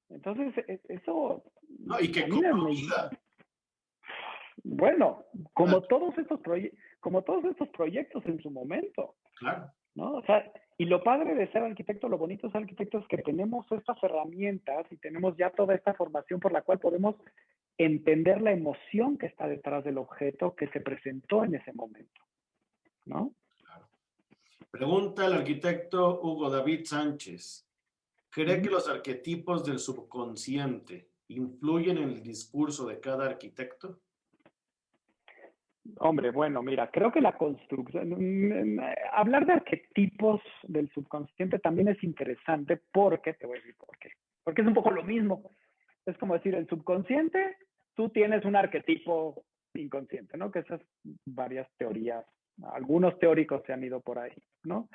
Speaker 2: Entonces, eso...
Speaker 1: No, y que cobró vida.
Speaker 2: Bueno, como todos estos proyectos en su momento.
Speaker 1: Claro.
Speaker 2: ¿No? O sea, y lo padre de ser arquitecto, lo bonito de ser arquitecto es que tenemos estas herramientas y tenemos ya toda esta formación por la cual podemos entender la emoción que está detrás del objeto que se presentó en ese momento, ¿no?
Speaker 1: Claro. Pregunta el arquitecto Hugo David Sánchez. ¿Cree que los arquetipos del subconsciente influyen en el discurso de cada arquitecto?
Speaker 2: Hombre, bueno, mira, creo que la construcción, hablar de arquetipos del subconsciente también es interesante porque, te voy a decir por qué, porque es un poco lo mismo. Es como decir, el subconsciente, tú tienes un arquetipo inconsciente, ¿no? Que esas varias teorías, algunos teóricos se han ido por ahí, ¿no?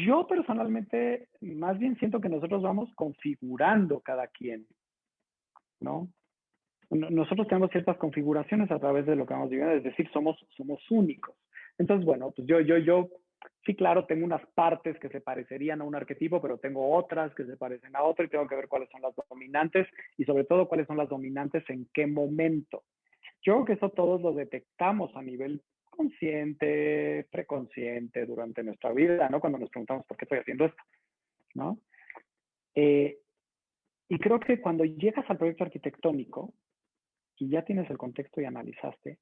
Speaker 2: Yo personalmente, más bien siento que nosotros vamos configurando cada quien, ¿no? Nosotros tenemos ciertas configuraciones a través de lo que vamos viviendo, es decir, somos únicos. Entonces, bueno, pues yo, sí, claro, tengo unas partes que se parecerían a un arquetipo, pero tengo otras que se parecen a otro y tengo que ver cuáles son las dominantes y sobre todo cuáles son las dominantes en qué momento. Yo creo que eso todos lo detectamos a nivel consciente, preconsciente durante nuestra vida, ¿no? Cuando nos preguntamos por qué estoy haciendo esto, ¿no? Y creo que cuando llegas al proyecto arquitectónico, y ya tienes el contexto y analizaste,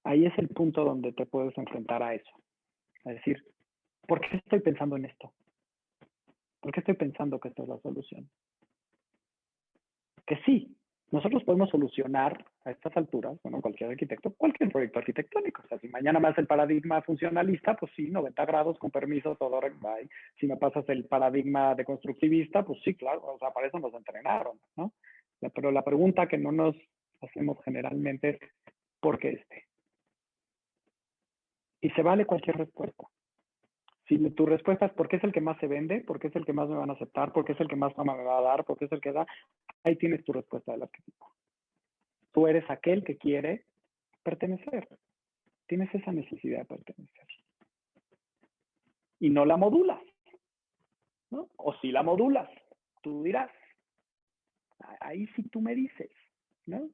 Speaker 2: ahí es el punto donde te puedes enfrentar a eso. Es decir, ¿por qué estoy pensando en esto? ¿Por qué estoy pensando que esta es la solución? Que sí, nosotros podemos solucionar a estas alturas, bueno, cualquier arquitecto, cualquier proyecto arquitectónico. O sea, si mañana me hace el paradigma funcionalista, pues sí, 90 grados, con permiso, todo, bye. Si me pasas el paradigma de constructivista, pues sí, claro, o sea, para eso nos entrenaron, ¿no? Pero la pregunta que no nos hacemos generalmente es, ¿por qué este? Y se vale cualquier respuesta. Si tu respuesta es porque es el que más se vende, porque es el que más me van a aceptar, porque es el que más fama me va a dar, porque es el que da, ahí tienes tu respuesta del arquetipo. Tú eres aquel que quiere pertenecer. Tienes esa necesidad de pertenecer. Y no la modulas, ¿no? O si la modulas, tú dirás. Ahí sí tú me dices, ¿no?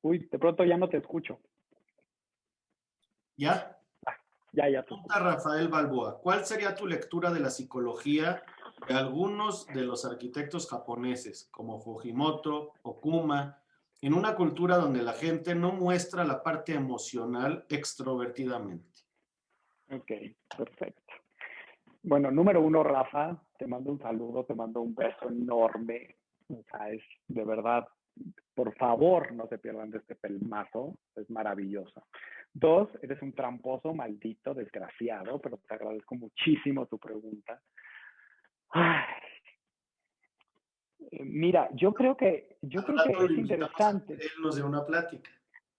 Speaker 2: Uy, de pronto ya no te escucho.
Speaker 1: ¿Ya?
Speaker 2: Ya te
Speaker 1: Pregunta
Speaker 2: escucho.
Speaker 1: Rafael Balboa, ¿cuál sería tu lectura de la psicología de algunos de los arquitectos japoneses, como Fujimoto, Okuma, en una cultura donde la gente no muestra la parte emocional extrovertidamente?
Speaker 2: Ok, perfecto. Bueno, número uno, Rafa, te mando un saludo, te mando un beso enorme. O sea, es de verdad, por favor, no se pierdan de este pelmazo, es maravilloso. Dos, eres un tramposo, maldito, desgraciado, pero te agradezco muchísimo tu pregunta. Ay, mira, yo creo que
Speaker 1: Al rato
Speaker 2: es
Speaker 1: le invitamos a que
Speaker 2: interesante.
Speaker 1: él nos dé una plática.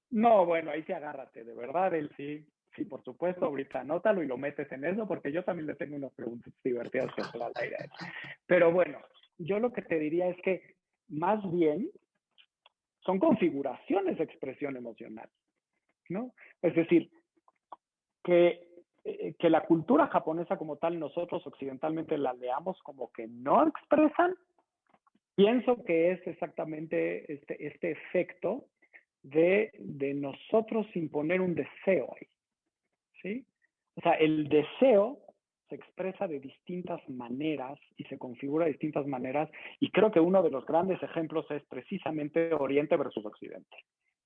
Speaker 2: No, bueno, ahí sí agárrate, de verdad, él sí. Sí, por supuesto, ahorita anótalo y lo metes en eso, porque yo también le tengo unas preguntas divertidas que hacer al aire. Pero bueno, yo lo que te diría es que más bien son configuraciones de expresión emocional, ¿no? Es decir, que la cultura japonesa como tal, nosotros occidentalmente la leamos como que no expresan, pienso que es exactamente este efecto de nosotros imponer un deseo ahí, ¿sí? O sea, el deseo se expresa de distintas maneras y se configura de distintas maneras, y creo que uno de los grandes ejemplos es precisamente Oriente versus Occidente,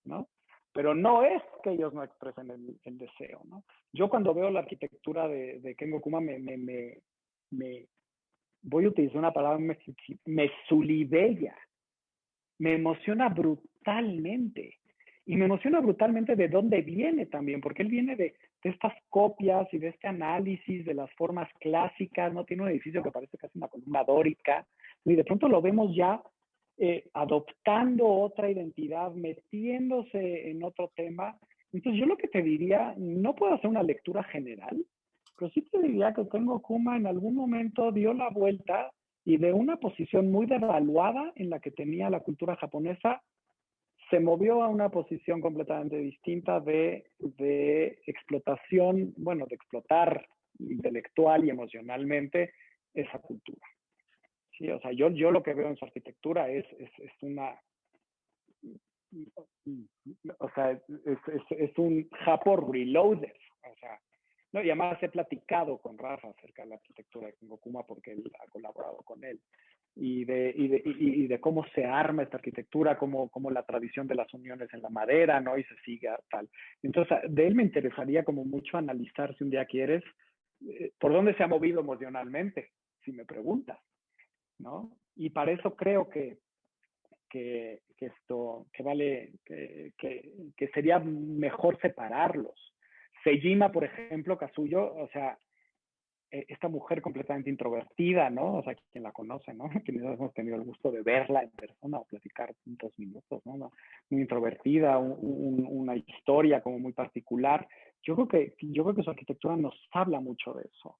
Speaker 2: ¿no? Pero no es que ellos no expresen el deseo, ¿no? Yo cuando veo la arquitectura de Kengo Kuma me voy a utilizar una palabra, me sulibella, me emociona brutalmente. Y me emociona brutalmente de dónde viene también, porque él viene de estas copias y de este análisis de las formas clásicas, ¿no? Tiene un edificio que parece casi una columna dórica, y de pronto lo vemos ya adoptando otra identidad, metiéndose en otro tema. Entonces yo lo que te diría, no puedo hacer una lectura general, pero sí te diría que Kengo Kuma en algún momento dio la vuelta y de una posición muy devaluada en la que tenía la cultura japonesa, se movió a una posición completamente distinta de explotación, bueno, de explotar intelectual y emocionalmente esa cultura. Sí, o sea, yo lo que veo en su arquitectura es una, o sea, es un Japón reloaded, o sea, no, y además he platicado con Rafa acerca de la arquitectura de Kengo Kuma porque él ha colaborado con él. Y de cómo se arma esta arquitectura, cómo la tradición de las uniones en la madera, ¿no? Y se siga tal. Entonces, de él me interesaría como mucho analizar, si un día quieres, por dónde se ha movido emocionalmente, si me preguntas, ¿no? Y para eso creo que que sería mejor separarlos. Sejima, por ejemplo, Kazuyo, o sea, esta mujer completamente introvertida, ¿no? O sea, quien la conoce, ¿no? Quienes hemos tenido el gusto de verla en persona o platicar 2 minutos, ¿no? Muy introvertida, una historia como muy particular. Yo creo que su arquitectura nos habla mucho de eso,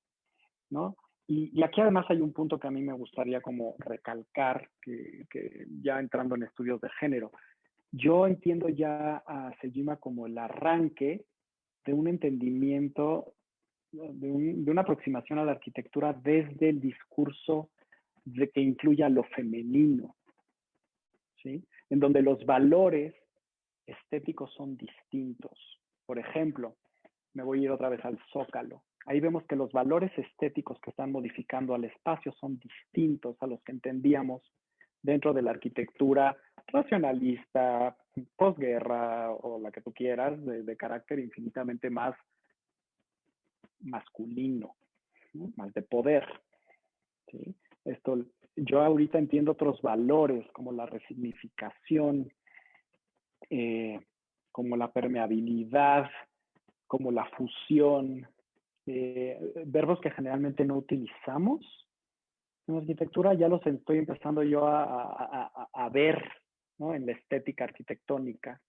Speaker 2: ¿no? Y aquí además hay un punto que a mí me gustaría como recalcar, que ya entrando en estudios de género, yo entiendo ya a Sejima como el arranque de un entendimiento, de una aproximación a la arquitectura desde el discurso de que incluya lo femenino, ¿sí? En donde los valores estéticos son distintos. Por ejemplo, me voy a ir otra vez al Zócalo. Ahí vemos que los valores estéticos que están modificando al espacio son distintos a los que entendíamos dentro de la arquitectura racionalista, posguerra o la que tú quieras, de carácter infinitamente más masculino, ¿no? Más de poder, ¿sí? Yo ahorita entiendo otros valores como la resignificación, como la permeabilidad, como la fusión, verbos que generalmente no utilizamos en la arquitectura, ya los estoy empezando yo a ver, ¿no? En la estética arquitectónica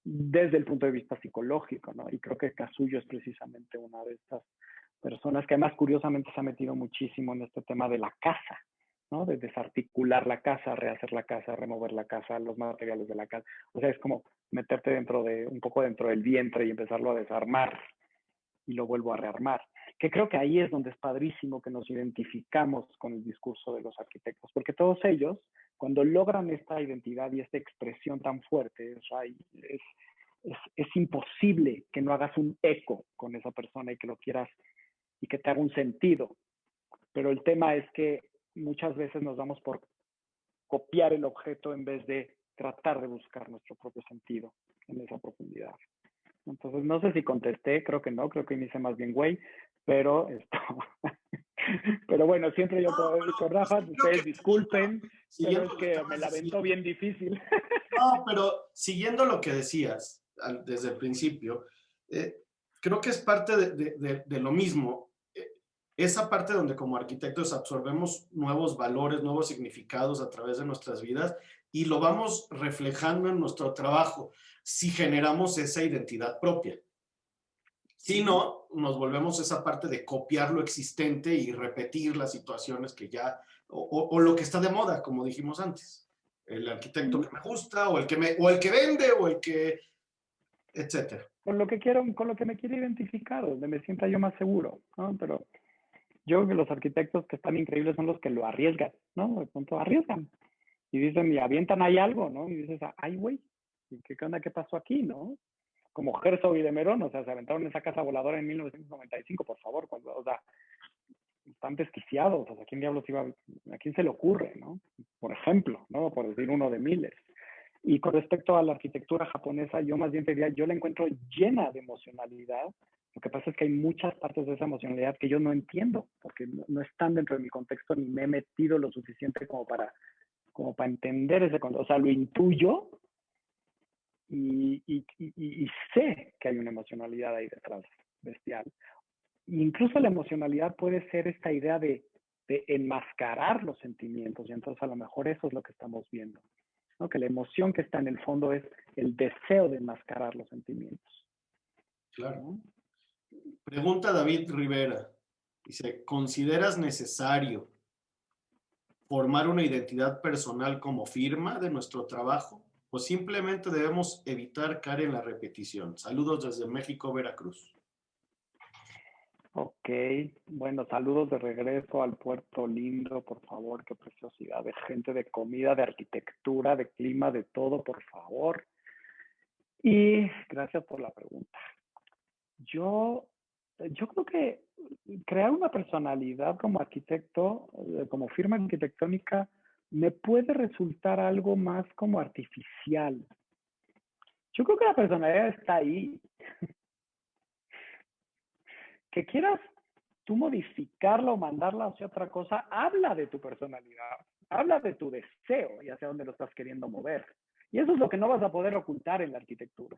Speaker 2: desde el punto de vista psicológico, ¿no? Y creo que Kazuyo es precisamente una de estas personas que además curiosamente se ha metido muchísimo en este tema de la casa, ¿no? De desarticular la casa, rehacer la casa, remover la casa, los materiales de la casa. O sea, es como meterte un poco dentro del vientre y empezarlo a desarmar y lo vuelvo a rearmar. Que creo que ahí es donde es padrísimo que nos identificamos con el discurso de los arquitectos, porque todos ellos, cuando logran esta identidad y esta expresión tan fuerte, o sea, es imposible que no hagas un eco con esa persona y que lo quieras y que te haga un sentido. Pero el tema es que muchas veces nos damos por copiar el objeto en vez de tratar de buscar nuestro propio sentido en esa profundidad. Entonces, no sé si contesté, creo que no, creo que me hice más bien güey, pero pero bueno, siempre yo con Rafa, ustedes disculpen, pero es que me la aventó bien difícil.
Speaker 1: No, pero siguiendo lo que decías desde el principio, creo que es parte de lo mismo. Esa parte donde como arquitectos absorbemos nuevos valores, nuevos significados a través de nuestras vidas y lo vamos reflejando en nuestro trabajo si generamos esa identidad propia. Si no, nos volvemos esa parte de copiar lo existente y repetir las situaciones que ya, o lo que está de moda, como dijimos antes. El arquitecto que me gusta, o el que vende, o el que, etcétera.
Speaker 2: Con lo que me quiero identificar, donde me sienta yo más seguro, ¿no? Pero yo creo que los arquitectos que están increíbles son los que lo arriesgan, ¿no? De pronto arriesgan y dicen, y avientan ahí algo, ¿no? Y dices, ay, güey, ¿qué onda? ¿Qué pasó aquí, no? Como Herzog y de Merón, o sea, se aventaron esa casa voladora en 1995, por favor, o sea, están desquiciados, o sea, ¿a quién se le ocurre, no? Por ejemplo, ¿no? Por decir uno de miles. Y con respecto a la arquitectura japonesa, yo más bien te diría, yo la encuentro llena de emocionalidad. Lo que pasa es que hay muchas partes de esa emocionalidad que yo no entiendo, porque no están dentro de mi contexto ni me he metido lo suficiente como para entender ese contexto. O sea, lo intuyo y sé que hay una emocionalidad ahí detrás, bestial. Incluso la emocionalidad puede ser esta idea de enmascarar los sentimientos, y entonces a lo mejor eso es lo que estamos viendo, ¿no? Que la emoción que está en el fondo es el deseo de enmascarar los sentimientos.
Speaker 1: Claro. ¿No? Pregunta David Rivera. Dice, ¿consideras necesario formar una identidad personal como firma de nuestro trabajo? ¿O simplemente debemos evitar caer en la repetición? Saludos desde México, Veracruz.
Speaker 2: Ok, bueno, saludos de regreso al Puerto Lindo, por favor, qué preciosidad, de gente, de comida, de arquitectura, de clima, de todo, por favor. Y gracias por la pregunta. Yo creo que crear una personalidad como arquitecto, como firma arquitectónica, me puede resultar algo más como artificial. Yo creo que la personalidad está ahí. Que quieras tú modificarla o mandarla hacia otra cosa, habla de tu personalidad. habla de tu deseo y hacia dónde lo estás queriendo mover. Y eso es lo que no vas a poder ocultar en la arquitectura.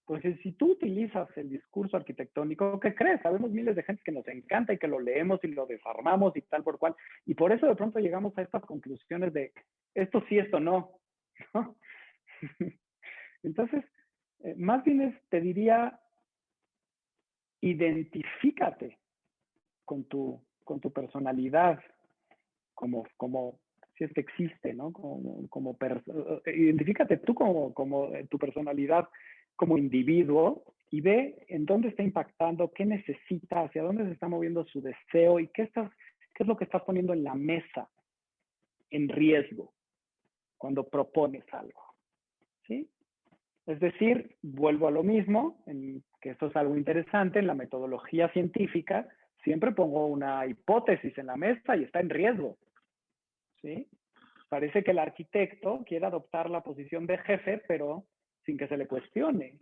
Speaker 2: Porque si tú utilizas el discurso arquitectónico, ¿qué crees? Sabemos miles de gente que nos encanta y que lo leemos y lo desarmamos y tal por cual. Y por eso de pronto llegamos a estas conclusiones de esto sí, esto no. ¿No? Entonces, más bien te diría, identifícate con tu personalidad, como si es que existe, ¿no? Identifícate tú como tu personalidad como individuo y ve en dónde está impactando, qué necesita, hacia dónde se está moviendo su deseo y qué es lo que estás poniendo en la mesa en riesgo cuando propones algo, ¿sí? Es decir, vuelvo a lo mismo, que esto es algo interesante, en la metodología científica siempre pongo una hipótesis en la mesa y está en riesgo, ¿sí? Parece que el arquitecto quiere adoptar la posición de jefe, pero sin que se le cuestione.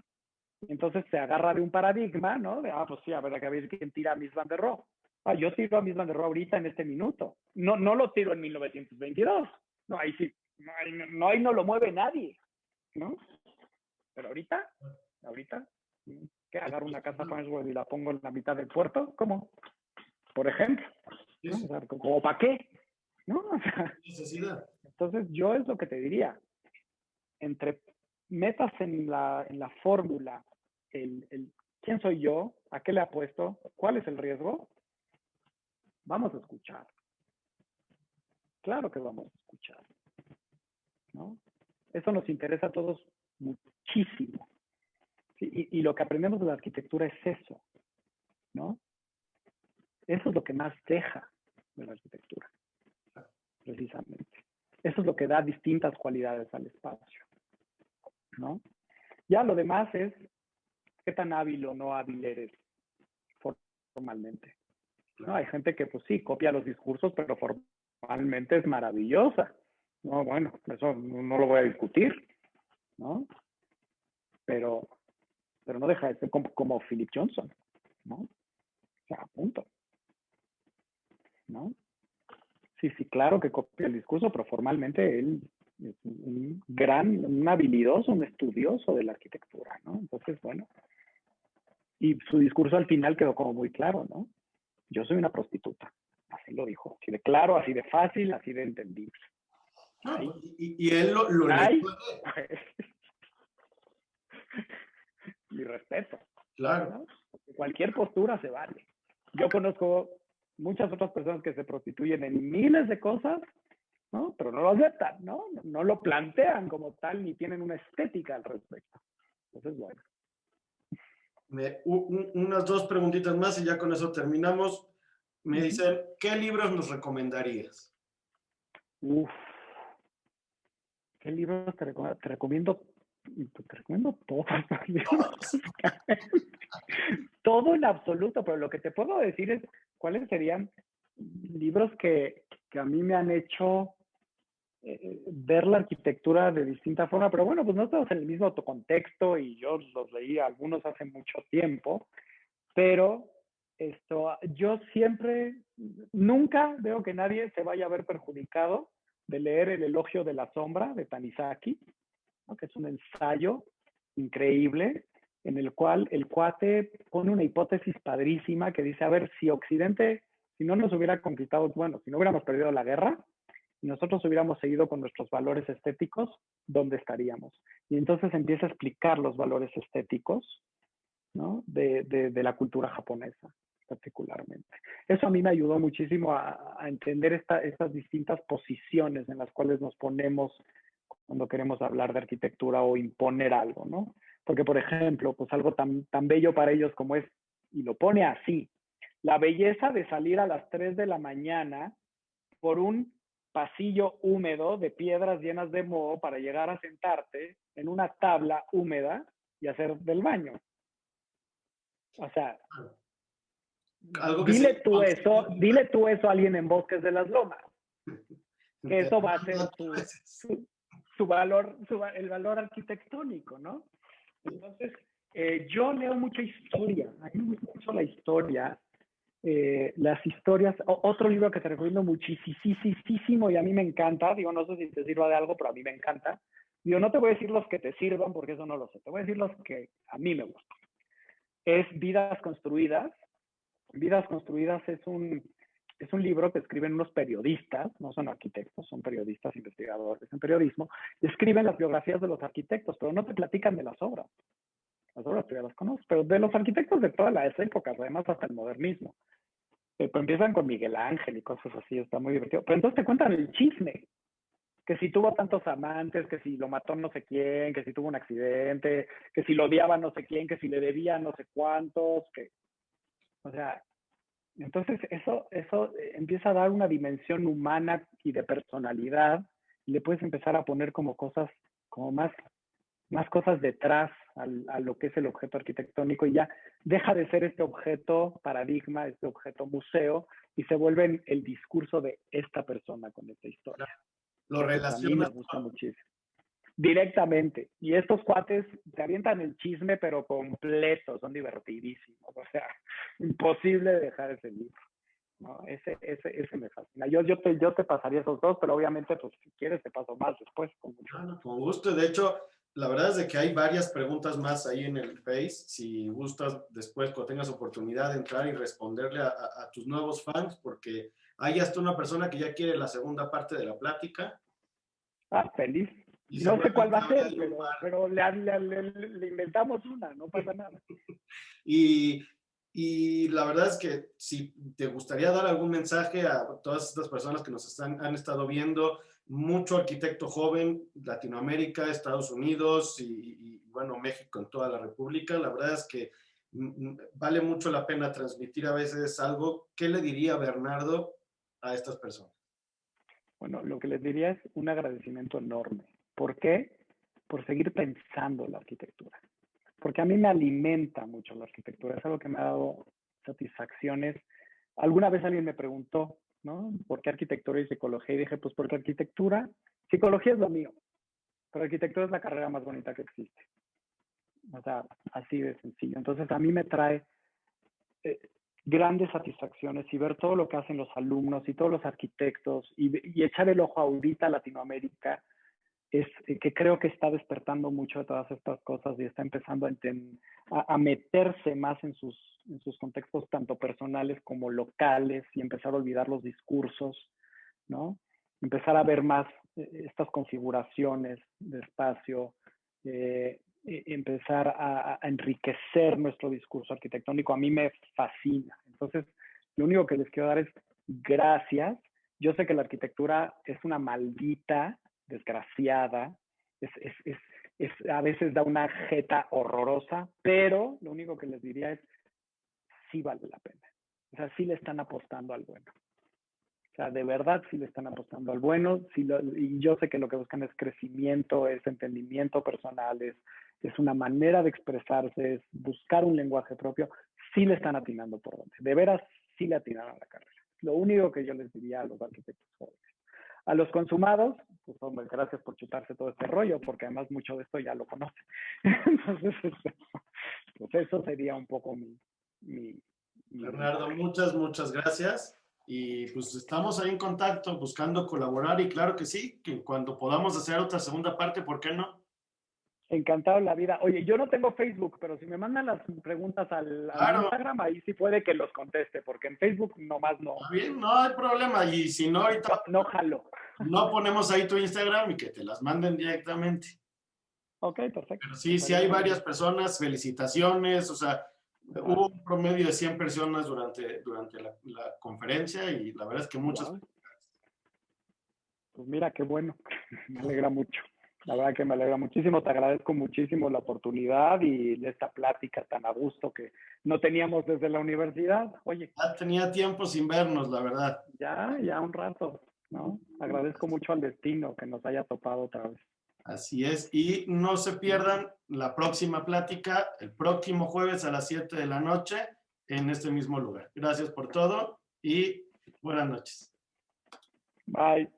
Speaker 2: Entonces se agarra de un paradigma, ¿no? De, pues sí, a ver, a ver quién tira a Mies van der Rohe. Yo tiro a Mies van der Rohe ahorita en este minuto. No lo tiro en 1922. No, ahí sí, ahí no lo mueve nadie, ¿no? Pero ahorita, ¿qué? Agarro una casa Farnsworth y la pongo en la mitad del puerto, ¿cómo? Por ejemplo, ¿no? O sea, ¿como para qué? ¿No? O sea,
Speaker 1: necesidad.
Speaker 2: entonces yo es lo que te diría, entre metas en la fórmula, quién soy yo, a qué le apuesto, cuál es el riesgo, vamos a escuchar. Claro que vamos a escuchar, ¿no? Eso nos interesa a todos muchísimo. ¿Sí? Y lo que aprendemos de la arquitectura es eso, ¿no? Eso es lo que más deja de la arquitectura, precisamente. Eso es lo que da distintas cualidades al espacio, ¿no? Ya lo demás es qué tan hábil o no hábil eres formalmente. ¿No? Hay gente que, pues sí, copia los discursos, pero formalmente es maravillosa. No, bueno, eso no lo voy a discutir, ¿no? Pero no deja de ser como Philip Johnson, ¿no? O sea, punto, ¿no? Sí, claro que copia el discurso, pero formalmente él es un habilidoso, un estudioso de la arquitectura, ¿no? Entonces, bueno, y su discurso al final quedó como muy claro, ¿no? Yo soy una prostituta, así lo dijo, así de claro, así de fácil, así de entendible.
Speaker 1: No, y él lo
Speaker 2: leyó. Mi respeto.
Speaker 1: Claro.
Speaker 2: ¿No? Cualquier postura se vale. Yo conozco muchas otras personas que se prostituyen en miles de cosas, ¿no? Pero no lo aceptan, ¿no? No lo plantean como tal ni tienen una estética al respecto. Entonces, bueno.
Speaker 1: Unas dos preguntitas más y ya con eso terminamos. Me dicen, ¿qué libros nos recomendarías?
Speaker 2: ¿Qué libros te recomiendo? Te recomiendo todos los libros. Todo en absoluto, pero lo que te puedo decir es cuáles serían libros que a mí me han hecho ver la arquitectura de distinta forma, pero bueno, pues no estamos en el mismo contexto y yo los leí algunos hace mucho tiempo, pero yo nunca veo que nadie se vaya a ver perjudicado de leer El elogio de la sombra de Tanizaki, ¿no? Que es un ensayo increíble en el cual el cuate pone una hipótesis padrísima que dice, a ver, si Occidente, si no nos hubiera conquistado, bueno, si no hubiéramos perdido la guerra, y nosotros hubiéramos seguido con nuestros valores estéticos, ¿dónde estaríamos? Y entonces empieza a explicar los valores estéticos, ¿no? de la cultura japonesa, particularmente. Eso a mí me ayudó muchísimo a entender estas distintas posiciones en las cuales nos ponemos cuando queremos hablar de arquitectura o imponer algo, ¿no? Porque, por ejemplo, pues algo tan bello para ellos como es, y lo pone así, la belleza de salir a las 3 de la mañana por un pasillo húmedo de piedras llenas de moho para llegar a sentarte en una tabla húmeda y hacer del baño. O sea, dile tú eso a alguien en Bosques de las Lomas. Que eso va a ser su valor, el valor arquitectónico, ¿no? Entonces, yo leo mucha historia, a mí me gusta mucho la historia, las historias, otro libro que te recomiendo muchísimo y a mí me encanta, digo, no sé si te sirva de algo, pero a mí me encanta. Digo, no te voy a decir los que te sirvan porque eso no lo sé, te voy a decir los que a mí me gustan. Es Vidas Construidas. Vidas Construidas es un libro que escriben unos periodistas, no son arquitectos, son periodistas investigadores en periodismo, y escriben las biografías de los arquitectos, pero no te platican de las obras. Las obras tú ya las conoces, pero de los arquitectos de todas las épocas, además hasta el modernismo. Pero empiezan con Miguel Ángel y cosas así, está muy divertido. Pero entonces te cuentan el chisme, que si tuvo tantos amantes, que si lo mató no sé quién, que si tuvo un accidente, que si lo odiaba no sé quién, que si le debía no sé cuántos, que, o sea, entonces eso empieza a dar una dimensión humana y de personalidad y le puedes empezar a poner como cosas, como más cosas detrás a lo que es el objeto arquitectónico y ya deja de ser este objeto paradigma, este objeto museo y se vuelve el discurso de esta persona con esta historia.
Speaker 1: Lo relacionas.
Speaker 2: A mí me gusta muchísimo. Directamente. Y estos cuates te avientan el chisme, pero completo, son divertidísimos. O sea, imposible dejar ese libro. ¿No? Ese me fascina. Yo te pasaría esos dos, pero obviamente, pues si quieres, te paso más después. Con
Speaker 1: gusto. De hecho, la verdad es de que hay varias preguntas más ahí en el Face. Si gustas después, cuando tengas oportunidad de entrar y responderle a tus nuevos fans, porque hay hasta una persona que ya quiere la segunda parte de la plática.
Speaker 2: Feliz. No sé cuál va a ser, pero le inventamos una, no pasa nada.
Speaker 1: Y la verdad es que si te gustaría dar algún mensaje a todas estas personas que nos han estado viendo, mucho arquitecto joven, Latinoamérica, Estados Unidos y bueno, México en toda la República, la verdad es que vale mucho la pena transmitir a veces algo. ¿Qué le diría Bernardo a estas personas?
Speaker 2: Bueno, lo que les diría es un agradecimiento enorme. ¿Por qué? Por seguir pensando la arquitectura. Porque a mí me alimenta mucho la arquitectura. Es algo que me ha dado satisfacciones. Alguna vez alguien me preguntó, ¿no? ¿Por qué arquitectura y psicología? Y dije, pues porque arquitectura, psicología es lo mío, pero arquitectura es la carrera más bonita que existe. O sea, así de sencillo. Entonces a mí me trae grandes satisfacciones y ver todo lo que hacen los alumnos y todos los arquitectos y echar el ojo ahorita a Latinoamérica, es que creo que está despertando mucho de todas estas cosas y está empezando a meterse más en sus contextos tanto personales como locales y empezar a olvidar los discursos, ¿no? Empezar a ver más estas configuraciones de espacio, empezar a enriquecer nuestro discurso arquitectónico. A mí me fascina. Entonces, lo único que les quiero dar es gracias. Yo sé que la arquitectura es una maldita desgraciada, a veces da una jeta horrorosa, pero lo único que les diría es sí vale la pena. O sea, sí le están apostando al bueno. O sea, de verdad sí le están apostando al bueno, y yo sé que lo que buscan es crecimiento, es entendimiento personal, es una manera de expresarse, es buscar un lenguaje propio, sí le están atinando por donde. De veras sí le atinaron a la carrera. Lo único que yo les diría a los arquitectos jóvenes. A los consumados, pues hombre, gracias por chutarse todo este rollo, porque además mucho de esto ya lo conocen. Entonces, pues eso sería un poco mi
Speaker 1: Bernardo, muchas gracias. Y pues estamos ahí en contacto, buscando colaborar y claro que sí, que cuando podamos hacer otra segunda parte, ¿por qué no?
Speaker 2: Encantado en la vida. Oye, yo no tengo Facebook, pero si me mandan las preguntas al Instagram, ahí sí puede que los conteste, porque en Facebook nomás no.
Speaker 1: Está bien, no hay problema. Y si no, ahorita
Speaker 2: no jalo.
Speaker 1: No ponemos ahí tu Instagram y que te las manden directamente.
Speaker 2: Ok, perfecto.
Speaker 1: Pero sí hay varias personas, felicitaciones, o sea, hubo un promedio de 100 personas durante la conferencia y la verdad es que muchas felicidades.
Speaker 2: Pues mira, qué bueno, me alegra mucho. La verdad que me alegra muchísimo, te agradezco muchísimo la oportunidad y esta plática tan a gusto que no teníamos desde la universidad. Oye.
Speaker 1: Ya tenía tiempo sin vernos, la verdad.
Speaker 2: Ya un rato, ¿no? Agradezco mucho al destino que nos haya topado otra vez.
Speaker 1: Así es, y no se pierdan la próxima plática el próximo jueves a las 7 de la noche en este mismo lugar. Gracias por todo y buenas noches.
Speaker 2: Bye.